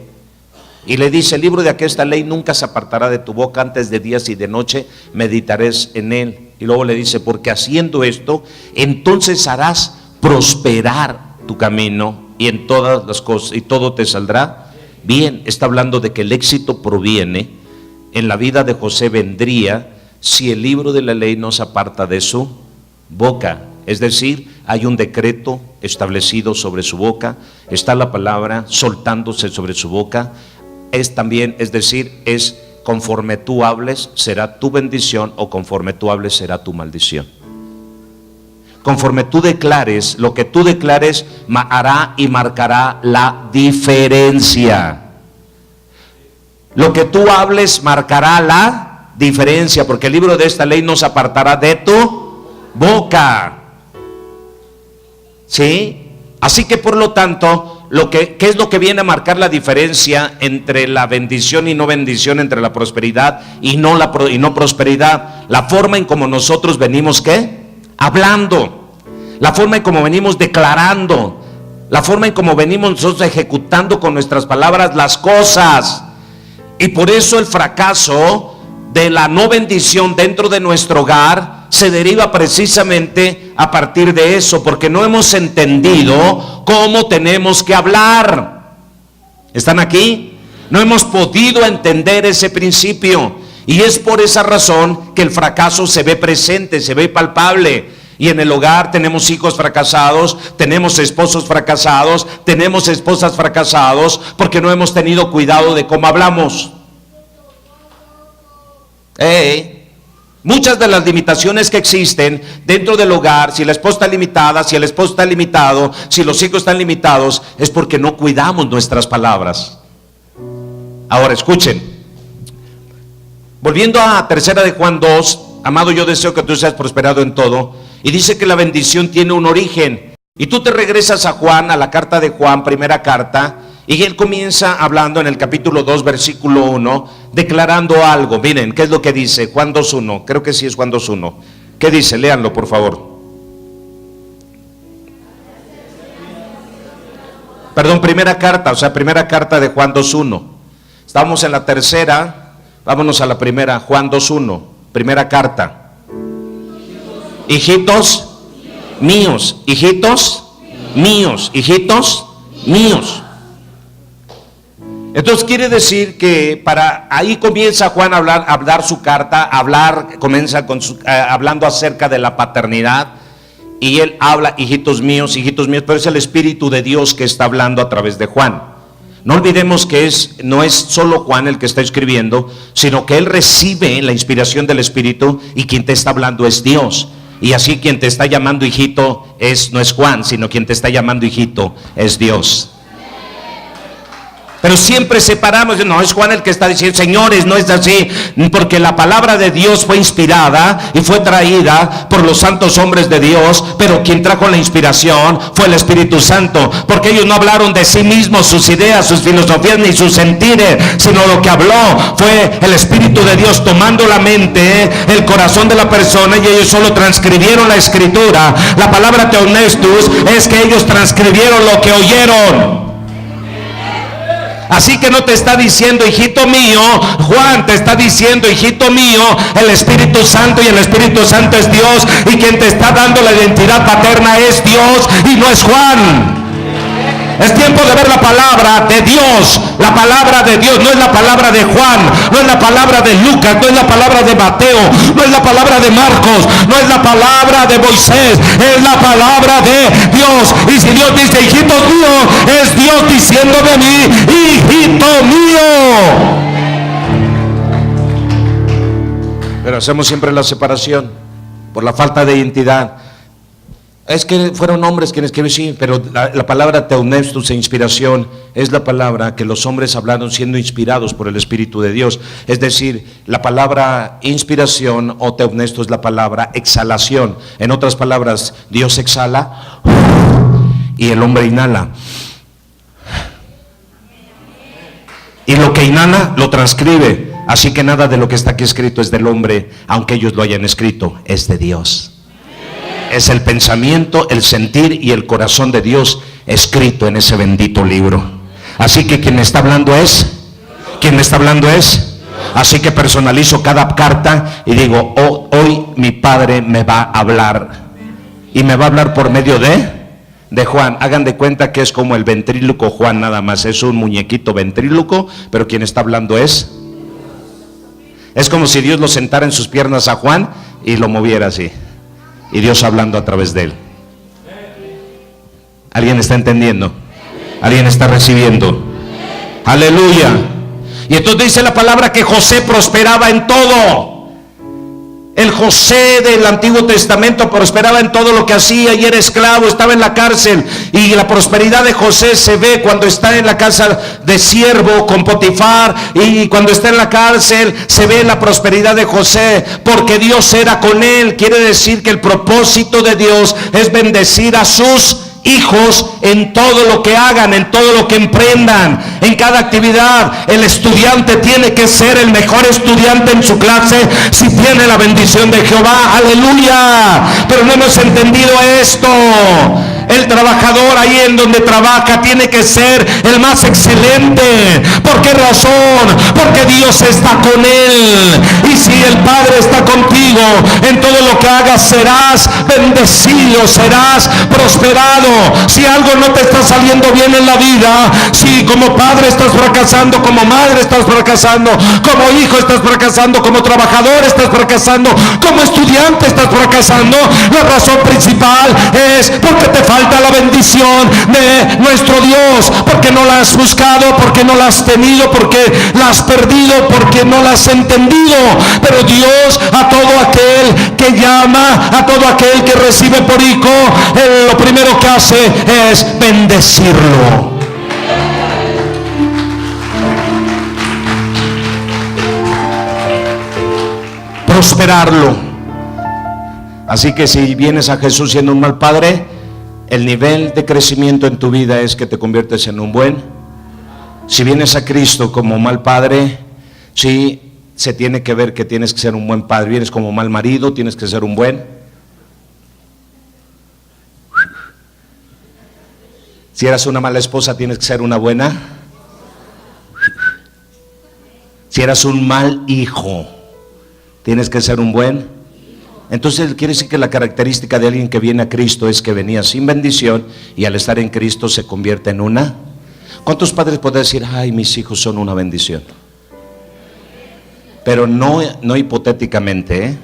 y le dice: el libro de aquesta ley nunca se apartará de tu boca, antes de días y de noche meditarás en él. Y luego le dice: porque haciendo esto, entonces harás prosperar tu camino y en todas las cosas, y todo te saldrá bien. Está hablando de que el éxito proviene, en la vida de José vendría si el libro de la ley no se aparta de su boca. Es decir, hay un decreto establecido sobre su boca, está la palabra soltándose sobre su boca. Es también, es decir, es conforme tú hables será tu bendición, o conforme tú hables será tu maldición. Conforme tú declares, lo que tú declares hará y marcará la diferencia. Lo que tú hables marcará la diferencia, porque el libro de esta ley no se apartará de tu boca. ¿Sí? Así que por lo tanto, ¿qué es lo que viene a marcar la diferencia entre la bendición y no bendición, entre la prosperidad y no prosperidad? La forma en como nosotros venimos, ¿qué? Hablando, la forma en como venimos declarando, la forma en como venimos nosotros ejecutando con nuestras palabras las cosas. Y por eso el fracaso de la no bendición dentro de nuestro hogar se deriva precisamente a partir de eso, porque no hemos entendido cómo tenemos que hablar. ¿Están aquí? No hemos podido entender ese principio, y es por esa razón que el fracaso se ve presente, se ve palpable. Y en el hogar tenemos hijos fracasados, tenemos esposos fracasados, tenemos esposas fracasados, porque no hemos tenido cuidado de cómo hablamos. Muchas de las limitaciones que existen dentro del hogar, si la esposa está limitada, si el esposo está limitado, si los hijos están limitados, es porque no cuidamos nuestras palabras. Ahora escuchen, volviendo a tercera de Juan 2, amado, yo deseo que tú seas prosperado en todo, y dice que la bendición tiene un origen. Y tú te regresas a Juan, a la carta de Juan, primera carta, y él comienza hablando en el capítulo 2, versículo 1, declarando algo. Miren, ¿qué es lo que dice? Juan 2.1, creo que sí es Juan 2.1. ¿Qué dice? Léanlo, por favor. Perdón, primera carta de Juan 2.1. Estamos en la tercera, vámonos a la primera, Juan 2.1, primera carta. Hijitos míos, hijitos míos, hijitos míos. Entonces quiere decir que ahí comienza Juan a hablar su carta, comienza hablando acerca de la paternidad, y él habla hijitos míos, pero es el Espíritu de Dios que está hablando a través de Juan. No olvidemos que no es solo Juan el que está escribiendo, sino que él recibe la inspiración del Espíritu, y quien te está hablando es Dios. Y así quien te está llamando hijito no es Juan, sino quien te está llamando hijito es Dios. Pero siempre separamos, no, es Juan el que está diciendo, señores, no es así, porque la palabra de Dios fue inspirada y fue traída por los santos hombres de Dios, pero quien trajo la inspiración fue el Espíritu Santo, porque ellos no hablaron de sí mismos, sus ideas, sus filosofías, ni sus sentires, sino lo que habló fue el Espíritu de Dios tomando la mente, el corazón de la persona, y ellos solo transcribieron la escritura. La palabra teonestus es que ellos transcribieron lo que oyeron. Así que no te está diciendo hijito mío Juan, te está diciendo hijito mío el Espíritu Santo, y el Espíritu Santo es Dios, y quien te está dando la identidad paterna es Dios y no es Juan. Es tiempo de ver la palabra de Dios. La palabra de Dios no es la palabra de Juan, no es la palabra de Lucas, no es la palabra de Mateo, no es la palabra de Marcos, no es la palabra de Moisés, es la palabra de Dios. Y si Dios dice hijito mío, es Dios diciéndome a mí, hijito mío. Pero hacemos siempre la separación por la falta de identidad. Es que fueron hombres quienes escribieron, sí, pero la palabra teonestus e inspiración es la palabra que los hombres hablaron siendo inspirados por el Espíritu de Dios. Es decir, la palabra inspiración o teonestus es la palabra exhalación. En otras palabras, Dios exhala y el hombre inhala. Y lo que inhala lo transcribe. Así que nada de lo que está aquí escrito es del hombre, aunque ellos lo hayan escrito, es de Dios. Es el pensamiento, el sentir y el corazón de Dios escrito en ese bendito libro. Así que quien está hablando es, quien está hablando es. Así que personalizo cada carta y digo, hoy mi Padre me va a hablar, y me va a hablar por medio de Juan. Hagan de cuenta que es como el ventríloco Juan, nada más, es un muñequito ventríloco, pero quien está hablando es como si Dios lo sentara en sus piernas a Juan y lo moviera así, y Dios hablando a través de él. ¿Alguien está entendiendo? ¿Alguien está recibiendo? Aleluya. Y entonces dice la palabra que José prosperaba en todo. El José del Antiguo Testamento prosperaba en todo lo que hacía, y era esclavo, estaba en la cárcel. Y la prosperidad de José se ve cuando está en la casa de siervo con Potifar, y cuando está en la cárcel se ve la prosperidad de José, porque Dios era con él. Quiere decir que el propósito de Dios es bendecir a sus hijos en todo lo que hagan, en todo lo que emprendan, en cada actividad. El estudiante tiene que ser el mejor estudiante en su clase si tiene la bendición de Jehová. Aleluya. Pero no hemos entendido esto. El trabajador ahí en donde trabaja tiene que ser el más excelente. ¿Por qué razón? Porque Dios está con él. Y si el Padre está contigo, en todo lo que hagas serás bendecido, serás prosperado. Si algo no te está saliendo bien en la vida, si como padre estás fracasando, como madre estás fracasando, como hijo estás fracasando, como trabajador estás fracasando, como estudiante estás fracasando, la razón principal es porque te falta la bendición de nuestro Dios, porque no la has buscado, porque no la has tenido, porque la has perdido, porque no la has entendido. Pero Dios, a todo aquel que llama, a todo aquel que recibe por hijo, lo primero que hace es bendecirlo. Prosperarlo. Así que si vienes a Jesús siendo un mal padre, el nivel de crecimiento en tu vida es que te conviertes en un buen. Si vienes a Cristo como mal padre, sí, se tiene que ver que tienes que ser un buen padre. Vienes como mal marido, tienes que ser un buen. Si eras una mala esposa, tienes que ser una buena. Si eras un mal hijo, tienes que ser un buen. Entonces quiere decir que la característica de alguien que viene a Cristo es que venía sin bendición, y al estar en Cristo se convierte en una. ¿Cuántos padres pueden decir, ay, mis hijos son una bendición? Pero no hipotéticamente, ¿eh?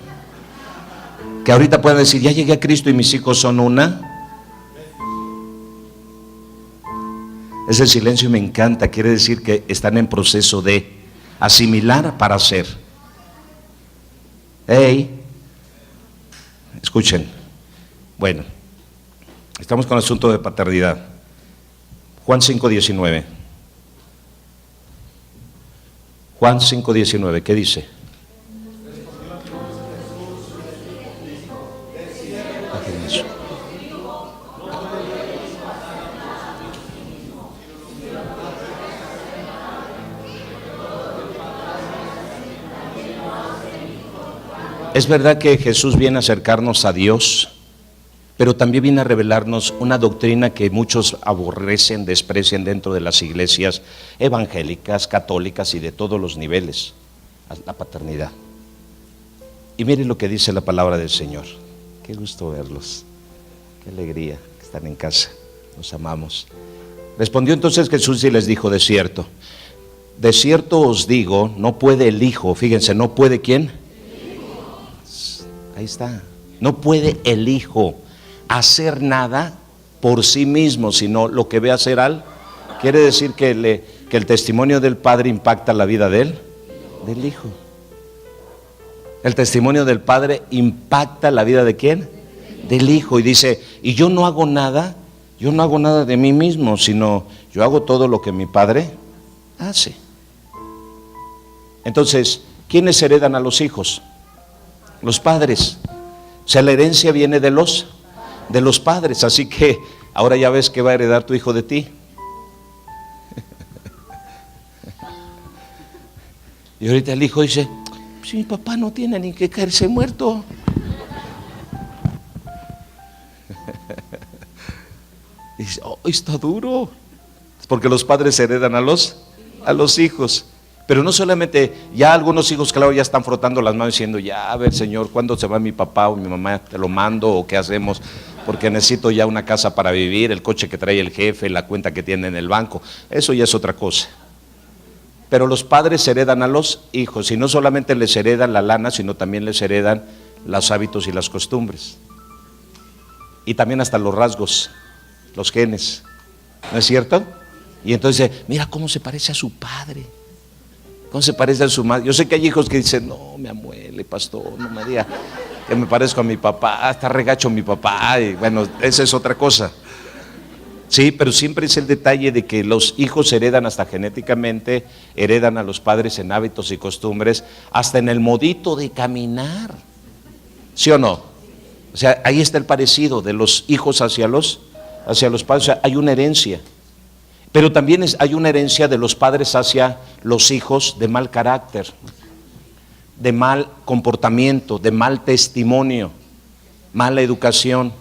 Que ahorita pueden decir, ya llegué a Cristo y mis hijos son una. Ese silencio me encanta, quiere decir que están en proceso de asimilar para ser. Hey, Escuchen. Bueno, estamos con el asunto de paternidad. Juan 5:19. Juan 5:19, ¿qué dice? Es verdad que Jesús viene a acercarnos a Dios, pero también viene a revelarnos una doctrina que muchos aborrecen, desprecian dentro de las iglesias evangélicas, católicas y de todos los niveles, la paternidad. Y miren lo que dice la palabra del Señor. Qué gusto verlos, qué alegría que están en casa, los amamos. Respondió entonces Jesús y les dijo: de cierto os digo, no puede el Hijo, fíjense, no puede ¿quién? Ahí está, no puede el Hijo hacer nada por sí mismo, sino lo que ve hacer al. Quiere decir que el testimonio del Padre impacta la vida de él, del Hijo. El testimonio del Padre impacta la vida de ¿quién? Del Hijo. Y dice, y yo no hago nada de mí mismo, sino yo hago todo lo que mi Padre hace. Entonces, ¿quiénes heredan a los hijos? Los padres. O sea, la herencia viene de los padres. Así que ahora ya ves que va a heredar tu hijo de ti. Y ahorita el hijo dice, pues mi papá no tiene ni que caerse muerto. Y dice, oh, está duro. Es porque los padres heredan a los hijos. Pero no solamente, ya algunos hijos, claro, ya están frotando las manos diciendo, ya, a ver, Señor, ¿cuándo se va mi papá o mi mamá? ¿Te lo mando o qué hacemos? Porque necesito ya una casa para vivir, el coche que trae el jefe, la cuenta que tiene en el banco. Eso ya es otra cosa. Pero los padres heredan a los hijos, y no solamente les heredan la lana, sino también les heredan los hábitos y las costumbres. Y también hasta los rasgos, los genes. ¿No es cierto? Y entonces, mira cómo se parece a su padre. ¿Cómo se parece a su madre? Yo sé que hay hijos que dicen, no, me amuele, pastor, no me diga que me parezco a mi papá, está regacho mi papá, y bueno, esa es otra cosa. Sí, pero siempre es el detalle de que los hijos heredan hasta genéticamente, heredan a los padres en hábitos y costumbres, hasta en el modito de caminar. ¿Sí o no? O sea, ahí está el parecido de los hijos hacia los padres, o sea, hay una herencia. Pero también hay una herencia de los padres hacia los hijos de mal carácter, de mal comportamiento, de mal testimonio, mala educación.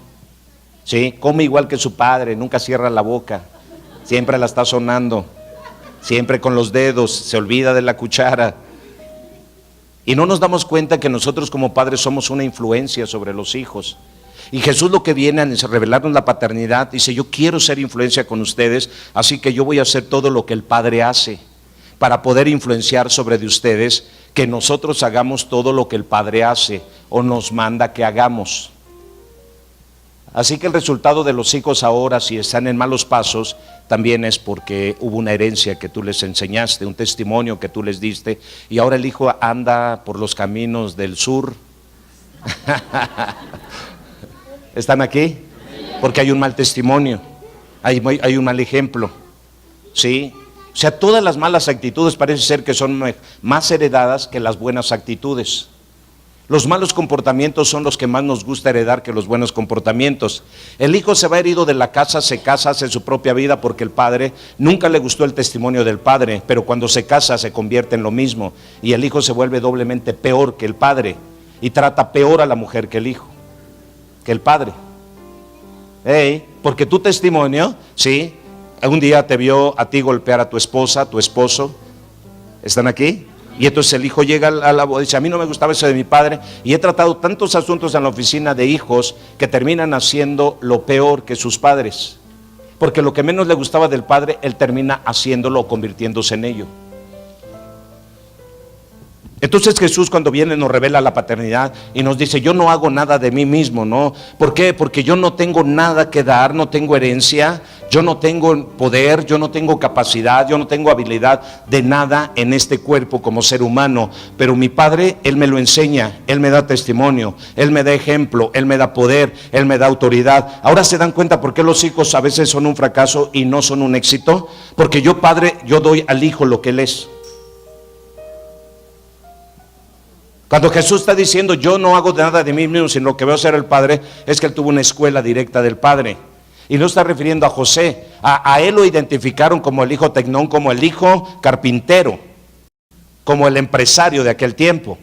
¿Sí? Come igual que su padre, nunca cierra la boca, siempre la está sonando, siempre con los dedos, se olvida de la cuchara. Y no nos damos cuenta que nosotros como padres somos una influencia sobre los hijos. Y Jesús lo que viene a revelarnos la paternidad, dice, yo quiero ser influencia con ustedes, así que yo voy a hacer todo lo que el Padre hace, para poder influenciar sobre de ustedes, que nosotros hagamos todo lo que el Padre hace, o nos manda que hagamos. Así que el resultado de los hijos ahora, si están en malos pasos, también es porque hubo una herencia que tú les enseñaste, un testimonio que tú les diste, y ahora el hijo anda por los caminos del sur. ¿Están aquí? Porque hay un mal testimonio, hay un mal ejemplo, ¿sí? O sea, todas las malas actitudes parece ser que son más heredadas que las buenas actitudes. Los malos comportamientos son los que más nos gusta heredar que los buenos comportamientos. El hijo se va herido de la casa, se casa, hace su propia vida porque el padre nunca le gustó el testimonio del padre, pero cuando se casa se convierte en lo mismo y el hijo se vuelve doblemente peor que el padre y trata peor a la mujer que el hijo, que el padre. Porque tu testimonio, sí, un día te vio a ti golpear a tu esposa, a tu esposo. ¿Están aquí? Y entonces el hijo llega a la voz, dice, a mí no me gustaba eso de mi padre, y he tratado tantos asuntos en la oficina de hijos que terminan haciendo lo peor que sus padres, porque lo que menos le gustaba del padre, él termina haciéndolo o convirtiéndose en ello. Entonces Jesús cuando viene nos revela la paternidad y nos dice, yo no hago nada de mí mismo, ¿no? ¿Por qué? Porque yo no tengo nada que dar, no tengo herencia, Yo no tengo poder, yo no tengo capacidad, yo no tengo habilidad de nada en este cuerpo como ser humano, pero mi Padre, Él me lo enseña, Él me da testimonio, Él me da ejemplo, Él me da poder, Él me da autoridad. Ahora se dan cuenta por qué los hijos a veces son un fracaso y no son un éxito, porque yo, Padre, yo doy al hijo lo que Él es. Cuando Jesús está diciendo yo no hago nada de mí mismo, sino lo que veo hacer el Padre, es que Él tuvo una escuela directa del Padre. Y no está refiriendo a José, a él lo identificaron como el hijo tecnón, como el hijo carpintero, como el empresario de aquel tiempo.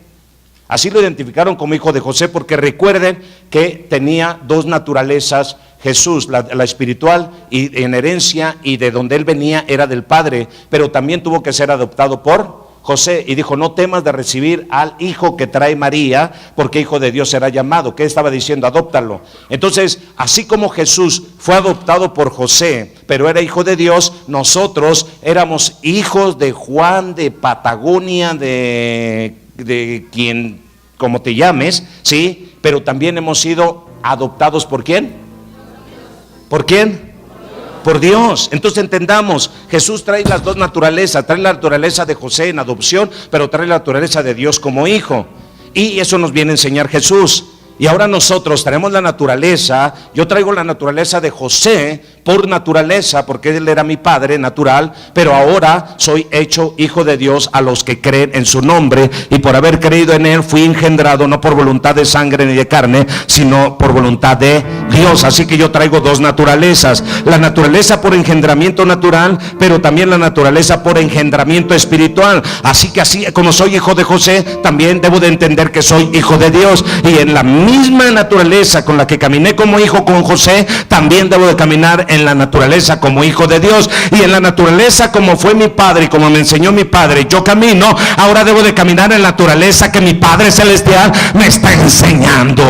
Así lo identificaron como hijo de José, porque recuerden que tenía dos naturalezas Jesús, la espiritual y en herencia, y de donde él venía era del Padre, pero también tuvo que ser adoptado por José, y dijo, no temas de recibir al hijo que trae María, porque hijo de Dios será llamado. ¿Qué estaba diciendo? Adóptalo. Entonces, así como Jesús fue adoptado por José, pero era hijo de Dios, nosotros éramos hijos de Juan, de Patagonia, de quien, como te llames, ¿sí? Pero también hemos sido adoptados ¿por quién? ¿Por quién? Por Dios. Entonces entendamos, Jesús trae las dos naturalezas, trae la naturaleza de José en adopción, pero trae la naturaleza de Dios como hijo. Y eso nos viene a enseñar Jesús. Y ahora nosotros traemos la naturaleza, yo traigo la naturaleza de José por naturaleza, porque él era mi padre natural, pero ahora soy hecho hijo de Dios a los que creen en su nombre, y por haber creído en él fui engendrado no por voluntad de sangre ni de carne, sino por voluntad de Dios. Así que yo traigo dos naturalezas, la naturaleza por engendramiento natural, pero también la naturaleza por engendramiento espiritual. Así que así como soy hijo de José, también debo de entender que soy hijo de Dios, y en la misma naturaleza con la que caminé como hijo con José, también debo de caminar en la naturaleza como hijo de Dios. Y en la naturaleza como fue mi padre y como me enseñó mi padre, yo camino, ahora debo de caminar en la naturaleza que mi Padre Celestial me está enseñando.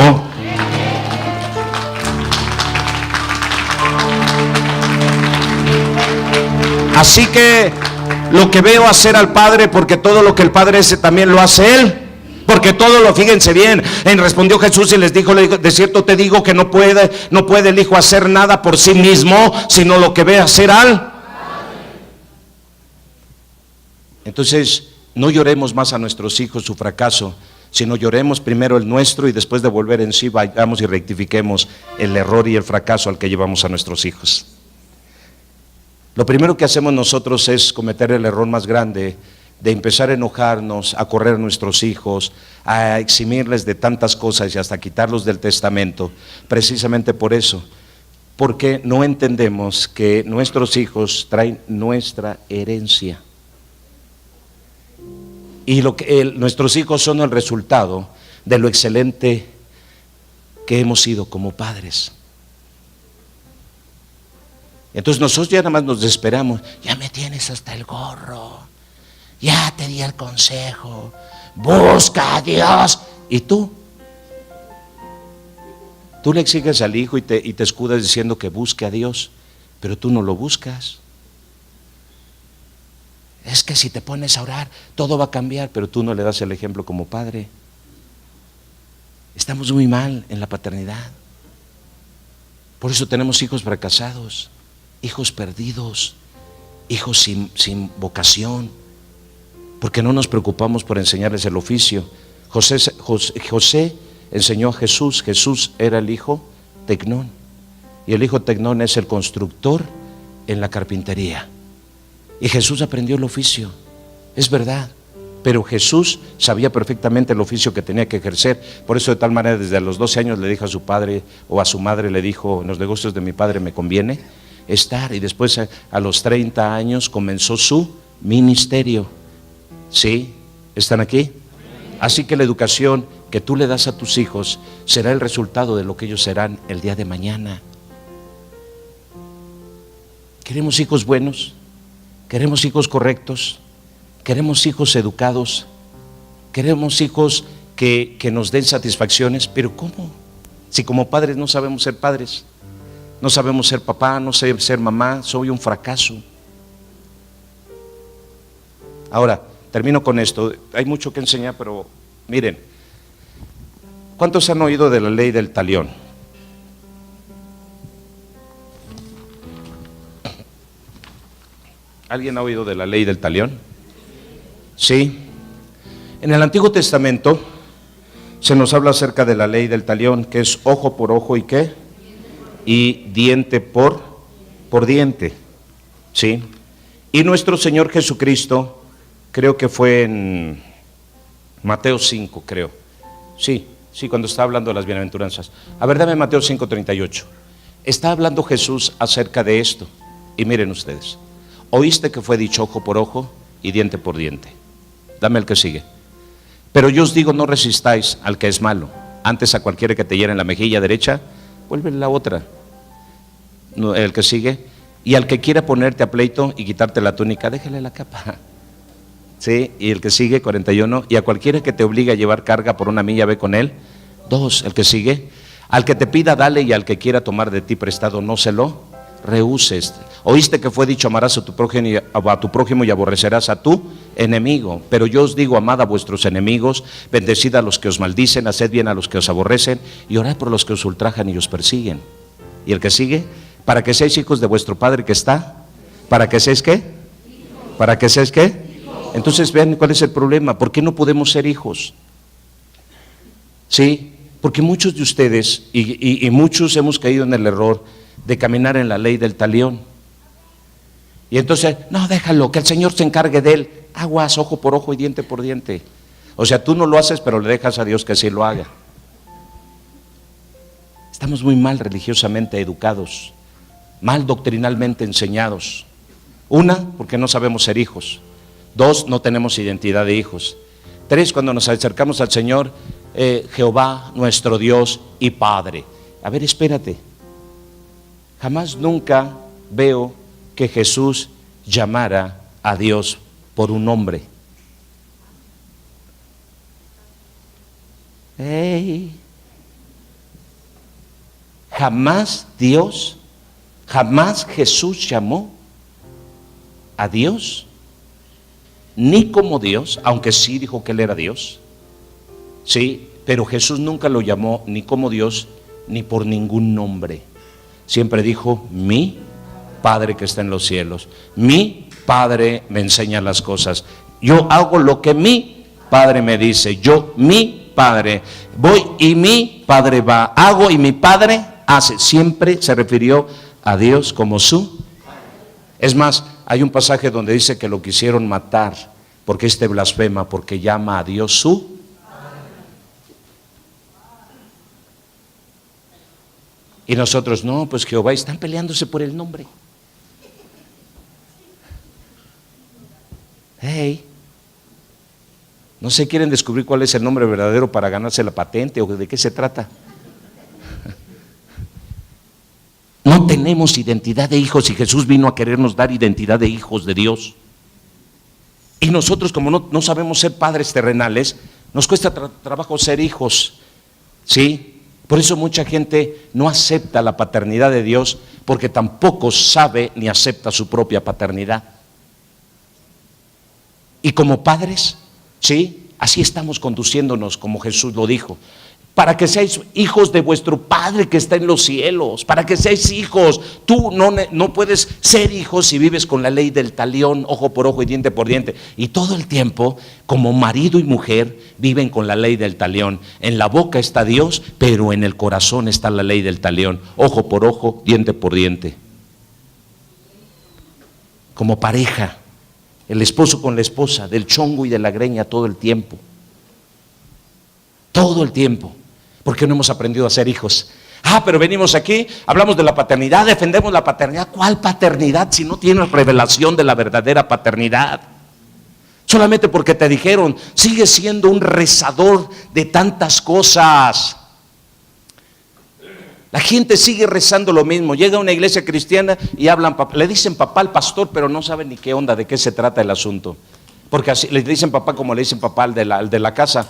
Así que lo que veo hacer al Padre, porque todo lo que el Padre hace también lo hace Él. Porque todo lo, fíjense bien, respondió Jesús y les dijo, de cierto te digo que no puede el Hijo hacer nada por sí mismo, sino lo que ve hacer al. Entonces, no lloremos más a nuestros hijos su fracaso, sino lloremos primero el nuestro, y después de volver en sí vayamos y rectifiquemos el error y el fracaso al que llevamos a nuestros hijos. Lo primero que hacemos nosotros es cometer el error más grande de empezar a enojarnos, a correr a nuestros hijos, a eximirles de tantas cosas y hasta quitarlos del testamento, precisamente por eso, porque no entendemos que nuestros hijos traen nuestra herencia, y nuestros hijos son el resultado de lo excelente que hemos sido como padres. Entonces nosotros ya nada más nos desesperamos, ya me tienes hasta el gorro, ya te di el consejo, busca a Dios. Y tú le exiges al hijo y te escudas diciendo que busque a Dios, pero tú no lo buscas. Es que si te pones a orar todo va a cambiar, pero tú no le das el ejemplo como padre. Estamos muy mal en la paternidad. Por eso tenemos hijos fracasados, hijos perdidos, hijos sin vocación, porque no nos preocupamos por enseñarles el oficio. José enseñó a Jesús. Jesús era el hijo tecnón, y el hijo tecnón es el constructor en la carpintería, y Jesús aprendió el oficio, es verdad, pero Jesús sabía perfectamente el oficio que tenía que ejercer. Por eso de tal manera desde los 12 años le dijo a su padre o a su madre, le dijo, en los negocios de mi padre me conviene estar, y después a los 30 años comenzó su ministerio. ¿Sí? ¿Están aquí? Así que la educación que tú le das a tus hijos será el resultado de lo que ellos serán el día de mañana. ¿Queremos hijos buenos? ¿Queremos hijos correctos? ¿Queremos hijos educados? ¿Queremos hijos que nos den satisfacciones? Pero ¿cómo? Si como padres no sabemos ser padres, no sabemos ser papá, no sé ser mamá, soy un fracaso. Ahora, termino con esto, hay mucho que enseñar, pero miren, ¿cuántos han oído de la ley del talión? ¿Alguien ha oído de la ley del talión? Sí. En el Antiguo Testamento se nos habla acerca de la ley del talión, que es ojo por ojo y ¿qué? Y diente por diente. ¿Sí? Y nuestro Señor Jesucristo, creo que fue en Mateo 5, creo. Sí, cuando está hablando de las bienaventuranzas. A ver, dame Mateo 5:38. Está hablando Jesús acerca de esto. Y miren ustedes, oíste que fue dicho ojo por ojo y diente por diente. Dame el que sigue. Pero yo os digo, no resistáis al que es malo. Antes a cualquiera que te hiera en la mejilla derecha, vuélvele la otra. El que sigue. Y al que quiera ponerte a pleito y quitarte la túnica, déjale la capa. Sí, y el que sigue, 41. Y a cualquiera que te obligue a llevar carga por una milla, ve con él. 2, el que sigue. Al que te pida, dale, y al que quiera tomar de ti prestado, no se lo rehuses. Oíste que fue dicho, amarás a tu prójimo y aborrecerás a tu enemigo. Pero yo os digo, amad a vuestros enemigos, bendecid a los que os maldicen, haced bien a los que os aborrecen, y orad por los que os ultrajan y os persiguen. Y el que sigue, para que seáis hijos de vuestro Padre que está. ¿Para que seáis qué? ¿Para que seáis qué? Entonces vean cuál es el problema. ¿Por qué no podemos ser hijos? Sí, porque muchos de ustedes y muchos hemos caído en el error de caminar en la ley del talión. Y entonces, no, déjalo, que el Señor se encargue de él. Aguas, ojo por ojo y diente por diente. O sea, tú no lo haces, pero le dejas a Dios que sí lo haga. Estamos muy mal religiosamente educados, mal doctrinalmente enseñados. 1, porque no sabemos ser hijos. 2, no tenemos identidad de hijos. 3, cuando nos acercamos al Señor, Jehová, nuestro Dios y Padre. A ver, espérate. Jamás nunca veo que Jesús llamara a Dios por un nombre. Jamás Jesús llamó a Dios ni como Dios, aunque sí dijo que Él era Dios. Sí, pero Jesús nunca lo llamó ni como Dios ni por ningún nombre. Siempre dijo, mi Padre que está en los cielos. Mi Padre me enseña las cosas. Yo hago lo que mi Padre me dice. Mi Padre, voy y mi Padre va. Hago y mi Padre hace. Siempre se refirió a Dios como su. Es más, hay un pasaje donde dice que lo quisieron matar porque blasfema, porque llama a Dios su. Y nosotros, no, pues Jehová, están peleándose por el nombre. ¿No se quieren descubrir cuál es el nombre verdadero para ganarse la patente o de qué se trata? No tenemos identidad de hijos y Jesús vino a querernos dar identidad de hijos de Dios. Y nosotros, como no sabemos ser padres terrenales, nos cuesta trabajo ser hijos. ¿Sí? Por eso mucha gente no acepta la paternidad de Dios, porque tampoco sabe ni acepta su propia paternidad. Y como padres, ¿sí? Así estamos conduciéndonos como Jesús lo dijo. Para que seáis hijos de vuestro Padre que está en los cielos, para que seáis hijos. Tú no puedes ser hijo si vives con la ley del talión, ojo por ojo y diente por diente. Y todo el tiempo, como marido y mujer, viven con la ley del talión. En la boca está Dios, pero en el corazón está la ley del talión, ojo por ojo, diente por diente. Como pareja, el esposo con la esposa, del chongo y de la greña todo el tiempo. Todo el tiempo. Porque no hemos aprendido a ser hijos. Pero venimos aquí, hablamos de la paternidad, defendemos la paternidad. ¿Cuál paternidad si no tienes revelación de la verdadera paternidad? Solamente porque te dijeron, sigues siendo un rezador de tantas cosas. La gente sigue rezando lo mismo. Llega a una iglesia cristiana y le dicen papá al pastor, pero no saben ni qué onda, de qué se trata el asunto. Porque así le dicen papá como le dicen papá al de la casa.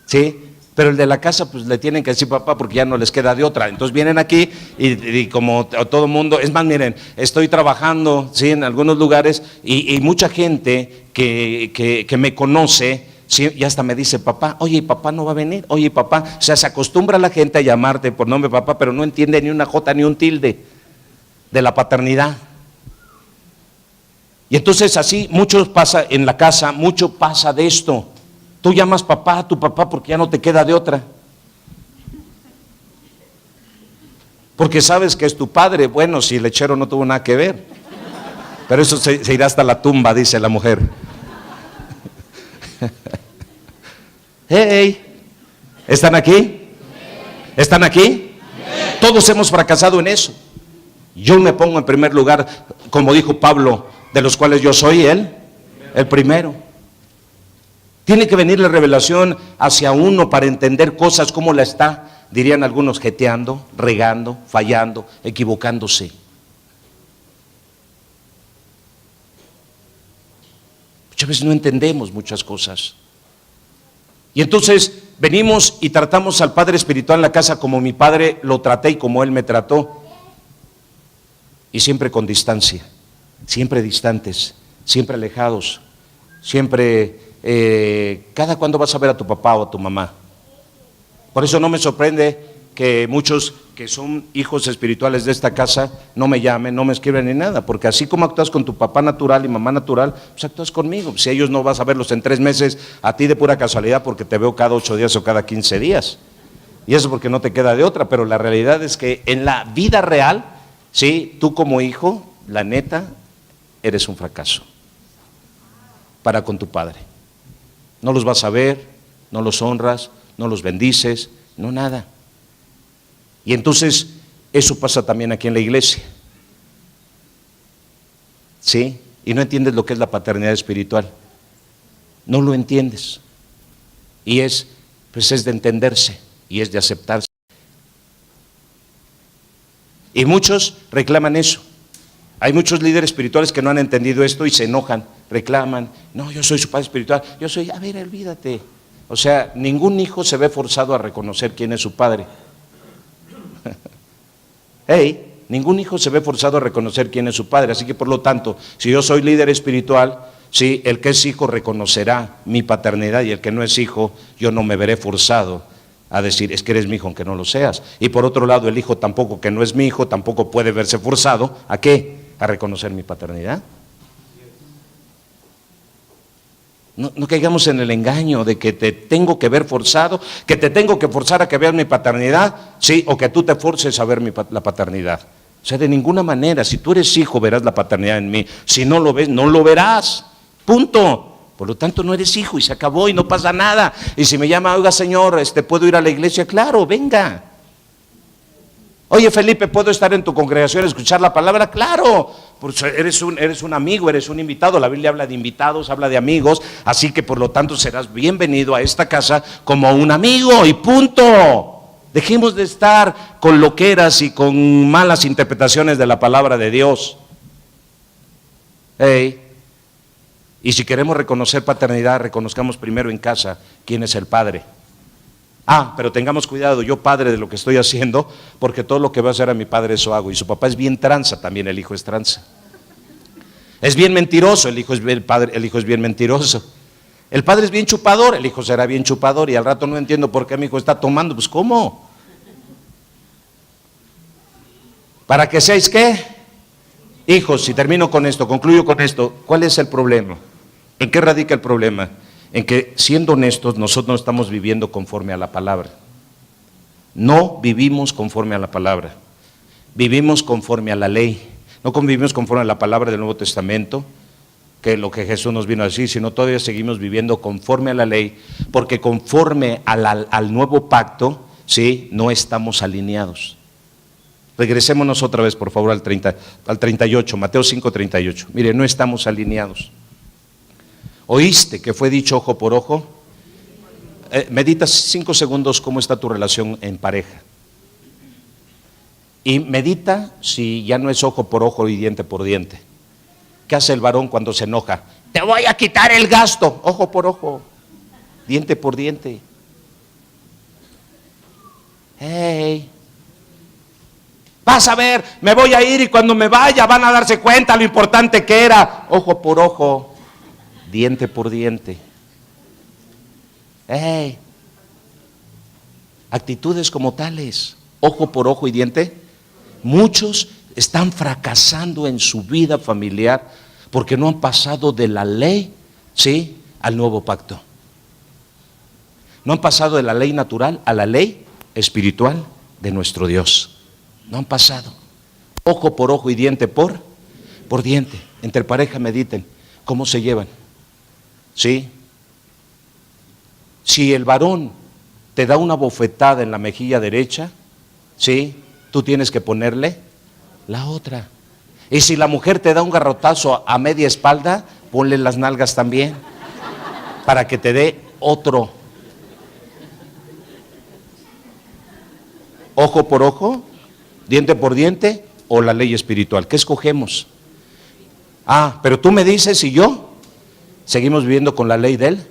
¿Sí? Pero el de la casa pues le tienen que decir papá porque ya no les queda de otra. Entonces vienen aquí y como todo mundo, es más, miren, estoy trabajando, ¿sí? En algunos lugares y mucha gente que me conoce, ¿sí? Y hasta me dice papá, oye, papá no va a venir, oye, papá. O sea, se acostumbra la gente a llamarte por nombre papá, pero no entiende ni una jota ni un tilde de la paternidad. Y entonces así mucho pasa en la casa, mucho pasa de esto. Tú llamas papá a tu papá porque ya no te queda de otra. Porque sabes que es tu padre. Bueno, si el lechero no tuvo nada que ver. Pero eso se irá hasta la tumba, dice la mujer. Hey, ¿están aquí? ¿Están aquí? Todos hemos fracasado en eso. Yo me pongo en primer lugar, como dijo Pablo, de los cuales yo soy el primero. Tiene que venir la revelación hacia uno para entender cosas como la está, dirían algunos, jeteando, regando, fallando, equivocándose. Muchas veces no entendemos muchas cosas. Y entonces venimos y tratamos al Padre Espiritual en la casa como mi Padre lo traté y como Él me trató. Y siempre con distancia, siempre distantes, siempre alejados, siempre, cada cuando vas a ver a tu papá o a tu mamá. Por eso no me sorprende que muchos que son hijos espirituales de esta casa no me llamen, no me escriben ni nada, porque así como actúas con tu papá natural y mamá natural, pues actúas conmigo. Si ellos no vas a verlos en 3 meses, a ti de pura casualidad porque te veo cada 8 días o cada 15 días. Y eso porque no te queda de otra, pero la realidad es que en la vida real, sí, tú como hijo, la neta, eres un fracaso para con tu padre. No los vas a ver, no los honras, no los bendices, no nada. Y entonces eso pasa también aquí en la iglesia. ¿Sí? Y no entiendes lo que es la paternidad espiritual. No lo entiendes. Y es de entenderse y es de aceptarse. Y muchos reclaman eso. Hay muchos líderes espirituales que no han entendido esto y se enojan, reclaman, no, yo soy su padre espiritual, yo soy, a ver, olvídate. O sea, ningún hijo se ve forzado a reconocer quién es su padre. Hey, ningún hijo se ve forzado a reconocer quién es su padre, así que por lo tanto, si yo soy líder espiritual, sí, el que es hijo reconocerá mi paternidad y el que no es hijo, yo no me veré forzado a decir, es que eres mi hijo aunque no lo seas. Y por otro lado, el hijo tampoco, que no es mi hijo, tampoco puede verse forzado, ¿a qué? A reconocer mi paternidad. No caigamos en el engaño de que te tengo que ver forzado, que te tengo que forzar a que veas mi paternidad, sí, o que tú te forces a ver la paternidad. O sea, de ninguna manera, si tú eres hijo, verás la paternidad en mí. Si no lo ves, no lo verás. Punto. Por lo tanto, no eres hijo y se acabó y no pasa nada. Y si me llama, oiga señor, ¿puedo ir a la iglesia? Claro, venga. Oye Felipe, ¿puedo estar en tu congregación a escuchar la palabra? Claro, pues eres un amigo, eres un invitado. La Biblia habla de invitados, habla de amigos, así que por lo tanto serás bienvenido a esta casa como un amigo y punto. Dejemos de estar con loqueras y con malas interpretaciones de la palabra de Dios. Hey. Y si queremos reconocer paternidad, reconozcamos primero en casa quién es el padre. Pero tengamos cuidado, yo padre de lo que estoy haciendo, porque todo lo que va a hacer a mi padre eso hago. Y su papá es bien tranza, también el hijo es tranza. Es bien mentiroso, el hijo es bien mentiroso. El padre es bien chupador, el hijo será bien chupador. Y al rato no entiendo por qué mi hijo está tomando. Pues ¿cómo? ¿Para que seáis qué? Hijos. Y termino con esto, concluyo con esto. ¿Cuál es el problema? ¿En qué radica el problema? En que, siendo honestos, nosotros no estamos viviendo conforme a la palabra. No vivimos conforme a la palabra. Vivimos conforme a la ley. No vivimos conforme a la palabra del Nuevo Testamento, que es lo que Jesús nos vino a decir, sino todavía seguimos viviendo conforme a la ley, porque conforme al nuevo pacto, ¿sí?, no estamos alineados. Regresémonos otra vez, por favor, al 38, Mateo 5:38. Mire, no estamos alineados. ¿Oíste que fue dicho ojo por ojo? Medita 5 segundos cómo está tu relación en pareja. Y medita si ya no es ojo por ojo y diente por diente. ¿Qué hace el varón cuando se enoja? Te voy a quitar el gasto. Ojo por ojo, diente por diente. Hey, vas a ver, me voy a ir y cuando me vaya van a darse cuenta lo importante que era. Ojo por ojo, diente por diente. Hey, actitudes como tales, ojo por ojo y diente. Muchos están fracasando en su vida familiar porque no han pasado de la ley, ¿sí?, al nuevo pacto. No han pasado de la ley natural a la ley espiritual de nuestro Dios. No han pasado. Ojo por ojo y diente por diente. Entre pareja mediten cómo se llevan. ¿Sí? Si el varón te da una bofetada en la mejilla derecha, ¿sí?, tú tienes que ponerle la otra. Y si la mujer te da un garrotazo a media espalda, ponle las nalgas también, para que te dé otro. Ojo por ojo, diente por diente, o la ley espiritual. ¿Qué escogemos? Ah, pero tú me dices y yo seguimos viviendo con la ley del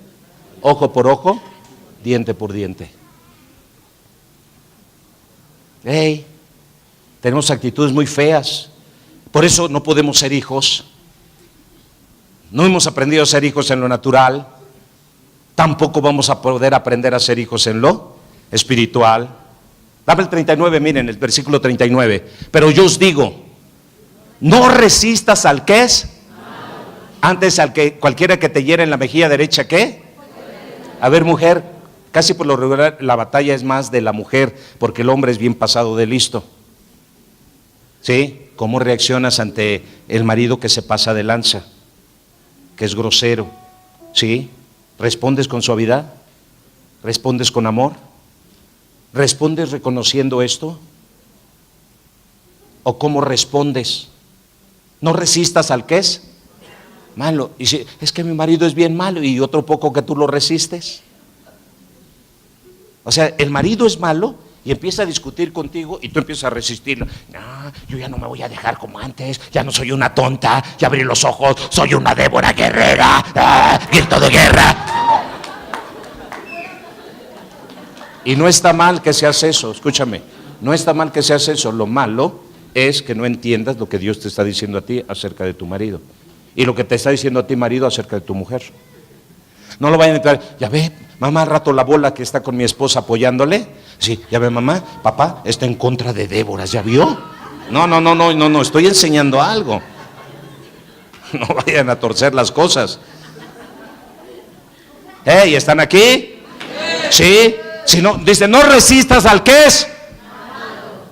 ojo por ojo, diente por diente. Hey, tenemos actitudes muy feas. Por eso no podemos ser hijos. No hemos aprendido a ser hijos en lo natural. Tampoco vamos a poder aprender a ser hijos en lo espiritual. Dame el 39, miren, el versículo 39. Pero yo os digo, no resistas al que es. Antes al que cualquiera que te hiera en la mejilla derecha, ¿qué? A ver, mujer, casi por lo regular la batalla es más de la mujer, porque el hombre es bien pasado de listo. ¿Sí? ¿Cómo reaccionas ante el marido que se pasa de lanza, que es grosero? ¿Sí? ¿Respondes con suavidad? ¿Respondes con amor? ¿Respondes reconociendo esto? ¿O cómo respondes? No resistas al que es malo. Y si es que mi marido es bien malo y otro poco que tú lo resistes. O sea, el marido es malo y empieza a discutir contigo y tú empiezas a resistirlo. No, yo ya no me voy a dejar como antes, ya no soy una tonta, ya abrí los ojos, soy una Débora guerrera, grito de guerra. Y no está mal que seas eso, escúchame, no está mal que seas eso, lo malo es que no entiendas lo que Dios te está diciendo a ti acerca de tu marido y lo que te está diciendo a ti marido acerca de tu mujer. No lo vayan a entrar, ya ve, mamá, al rato la bola que está con mi esposa apoyándole, sí, ya ve mamá, papá está en contra de Débora, ¿ya vio? No, estoy enseñando algo. No vayan a torcer las cosas. Hey, ¿están aquí? Sí. Si no, dice, no resistas al que es.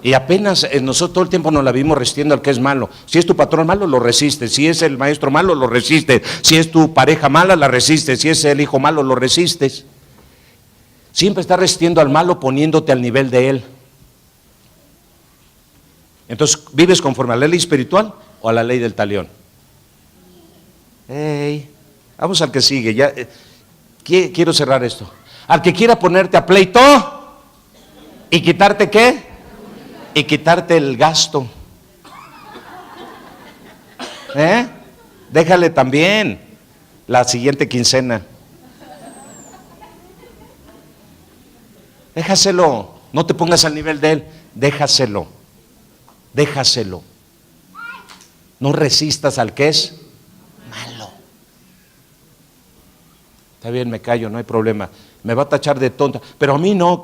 Y apenas nosotros todo el tiempo nos la vimos resistiendo al que es malo. Si es tu patrón malo, lo resistes. Si es el maestro malo, lo resistes. Si es tu pareja mala, la resistes. Si es el hijo malo, lo resistes. Siempre estás resistiendo al malo poniéndote al nivel de él. Entonces, ¿vives conforme a la ley espiritual o a la ley del talión? Hey, vamos al que sigue. Ya, quiero cerrar esto. Al que quiera ponerte a pleito y quitarte ¿qué? Y quitarte el gasto. Déjale también la siguiente quincena. Déjaselo, no te pongas al nivel de él, déjaselo. No resistas al que es malo. Está bien, me callo, no hay problema. Me va a tachar de tonta, pero a mí no,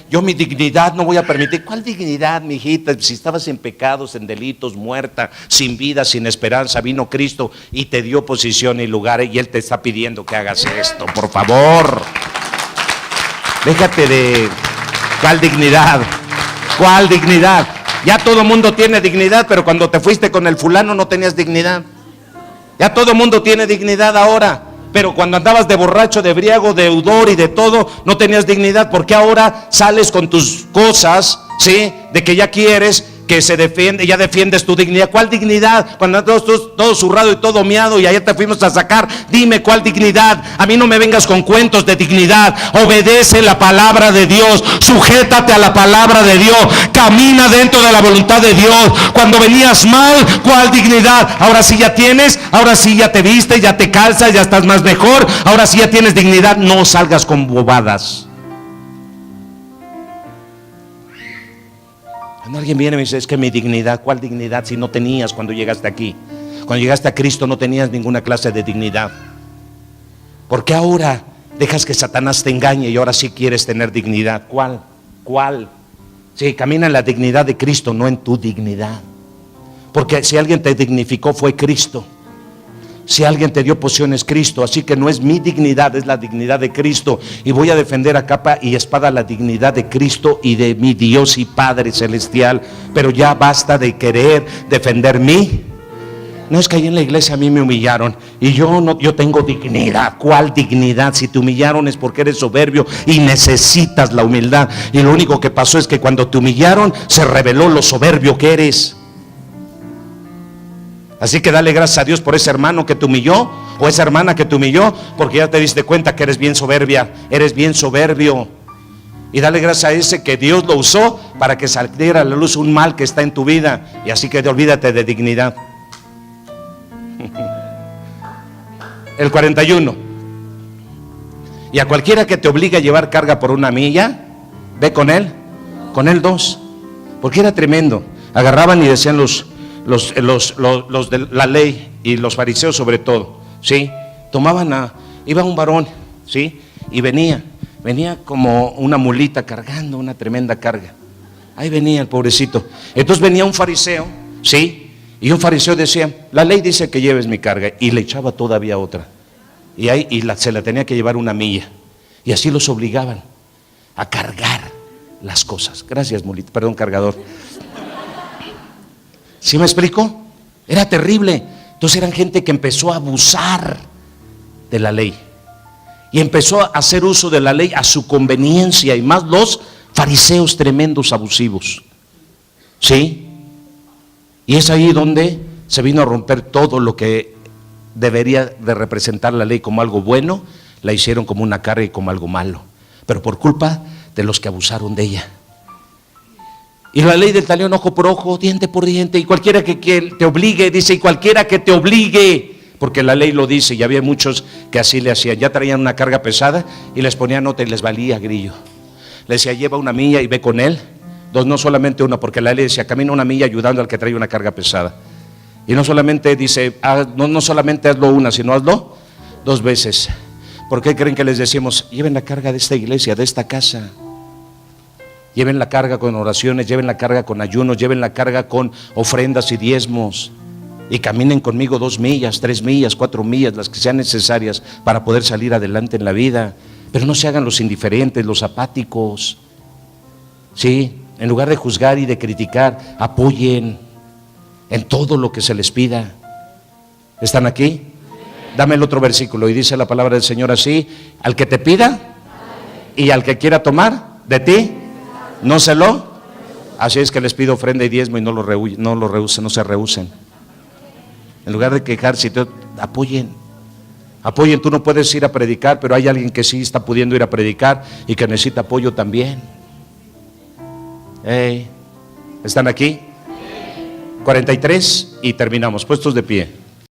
yo mi dignidad no voy a permitir. ¿Cuál dignidad, mijita? Si estabas en pecados, en delitos, muerta, sin vida, sin esperanza, vino Cristo y te dio posición y lugar y Él te está pidiendo que hagas esto, por favor. Déjate de... ¿Cuál dignidad? ¿Cuál dignidad? Ya todo mundo tiene dignidad, pero cuando te fuiste con el fulano no tenías dignidad. Ya todo mundo tiene dignidad ahora. Pero cuando andabas de borracho, de briago, de deudor y de todo, no tenías dignidad. ¿Por qué ahora sales con tus cosas, sí? De que ya quieres que se defiende, ya defiendes tu dignidad. ¿Cuál dignidad? Cuando andas todo zurrado y todo miado y ayer te fuimos a sacar, dime cuál dignidad. A mí no me vengas con cuentos de dignidad. Obedece la palabra de Dios, sujétate a la palabra de Dios, camina dentro de la voluntad de Dios. Cuando venías mal, ¿cuál dignidad? Ahora sí ya tienes, ahora sí ya te viste, ya te calzas, ya estás más mejor, ahora sí ya tienes dignidad. No salgas con bobadas. Cuando alguien viene y me dice, es que mi dignidad, ¿cuál dignidad si no tenías cuando llegaste aquí? Cuando llegaste a Cristo no tenías ninguna clase de dignidad. ¿Por qué ahora dejas que Satanás te engañe y ahora sí quieres tener dignidad? ¿Cuál? Sí, camina en la dignidad de Cristo, no en tu dignidad. Porque si alguien te dignificó fue Cristo. Si alguien te dio posición es Cristo, así que no es mi dignidad, es la dignidad de Cristo. Y voy a defender a capa y espada la dignidad de Cristo y de mi Dios y Padre celestial. Pero ya basta de querer defender mí. No, es que ahí en la iglesia a mí me humillaron y yo tengo dignidad. ¿Cuál dignidad? Si te humillaron es porque eres soberbio y necesitas la humildad. Y lo único que pasó es que cuando te humillaron se reveló lo soberbio que eres. Así que dale gracias a Dios por ese hermano que te humilló o esa hermana que te humilló, porque ya te diste cuenta que eres bien soberbia, eres bien soberbio. Y dale gracias a ese que Dios lo usó para que saliera a la luz un mal que está en tu vida. Y así que olvídate de dignidad. El 41. Y a cualquiera que te obligue a llevar carga por una milla, ve con él 2. Porque era tremendo. Agarraban y decían los de la ley y los fariseos sobre todo, ¿sí? Iba un varón, ¿sí? Y venía como una mulita cargando una tremenda carga. Ahí venía el pobrecito. Entonces venía un fariseo, ¿sí? Y un fariseo decía, la ley dice que lleves mi carga, y le echaba todavía otra. Se la tenía que llevar una milla. Y así los obligaban a cargar las cosas. Gracias, mulita, perdón, cargador. ¿Sí me explico? Era terrible. Entonces eran gente que empezó a abusar de la ley y empezó a hacer uso de la ley a su conveniencia, y más los fariseos tremendos abusivos, ¿sí? Y es ahí donde se vino a romper todo lo que debería de representar la ley como algo bueno. La hicieron como una carga y como algo malo, pero por culpa de los que abusaron de ella. Y la ley del talión, ojo por ojo, diente por diente. Y cualquiera que te obligue, dice, y cualquiera que te obligue, porque la ley lo dice. Y había muchos que así le hacían. Ya traían una carga pesada y les ponían nota y les valía grillo. Le decía, lleva una milla y ve con él. 2, no solamente una, porque la ley decía, camina una milla ayudando al que trae una carga pesada. Y no solamente dice, no solamente hazlo una, sino hazlo 2 veces. ¿Por qué creen que les decimos, lleven la carga de esta iglesia, de esta casa? Lleven la carga con oraciones, lleven la carga con ayunos, lleven la carga con ofrendas y diezmos. Y caminen conmigo 2 millas, 3 millas, 4 millas, las que sean necesarias para poder salir adelante en la vida. Pero no se hagan los indiferentes, los apáticos. Sí, en lugar de juzgar y de criticar, apoyen en todo lo que se les pida. ¿Están aquí? Dame el otro versículo. Y dice la palabra del Señor así: al que te pida y al que quiera tomar de ti, no se lo. Así es que les pido ofrenda y diezmo y no lo rehúsen, no se rehúsen. En lugar de quejarse, apoyen. Tú no puedes ir a predicar, pero hay alguien que sí está pudiendo ir a predicar y que necesita apoyo también. ¿Están aquí? 43 y terminamos, puestos de pie.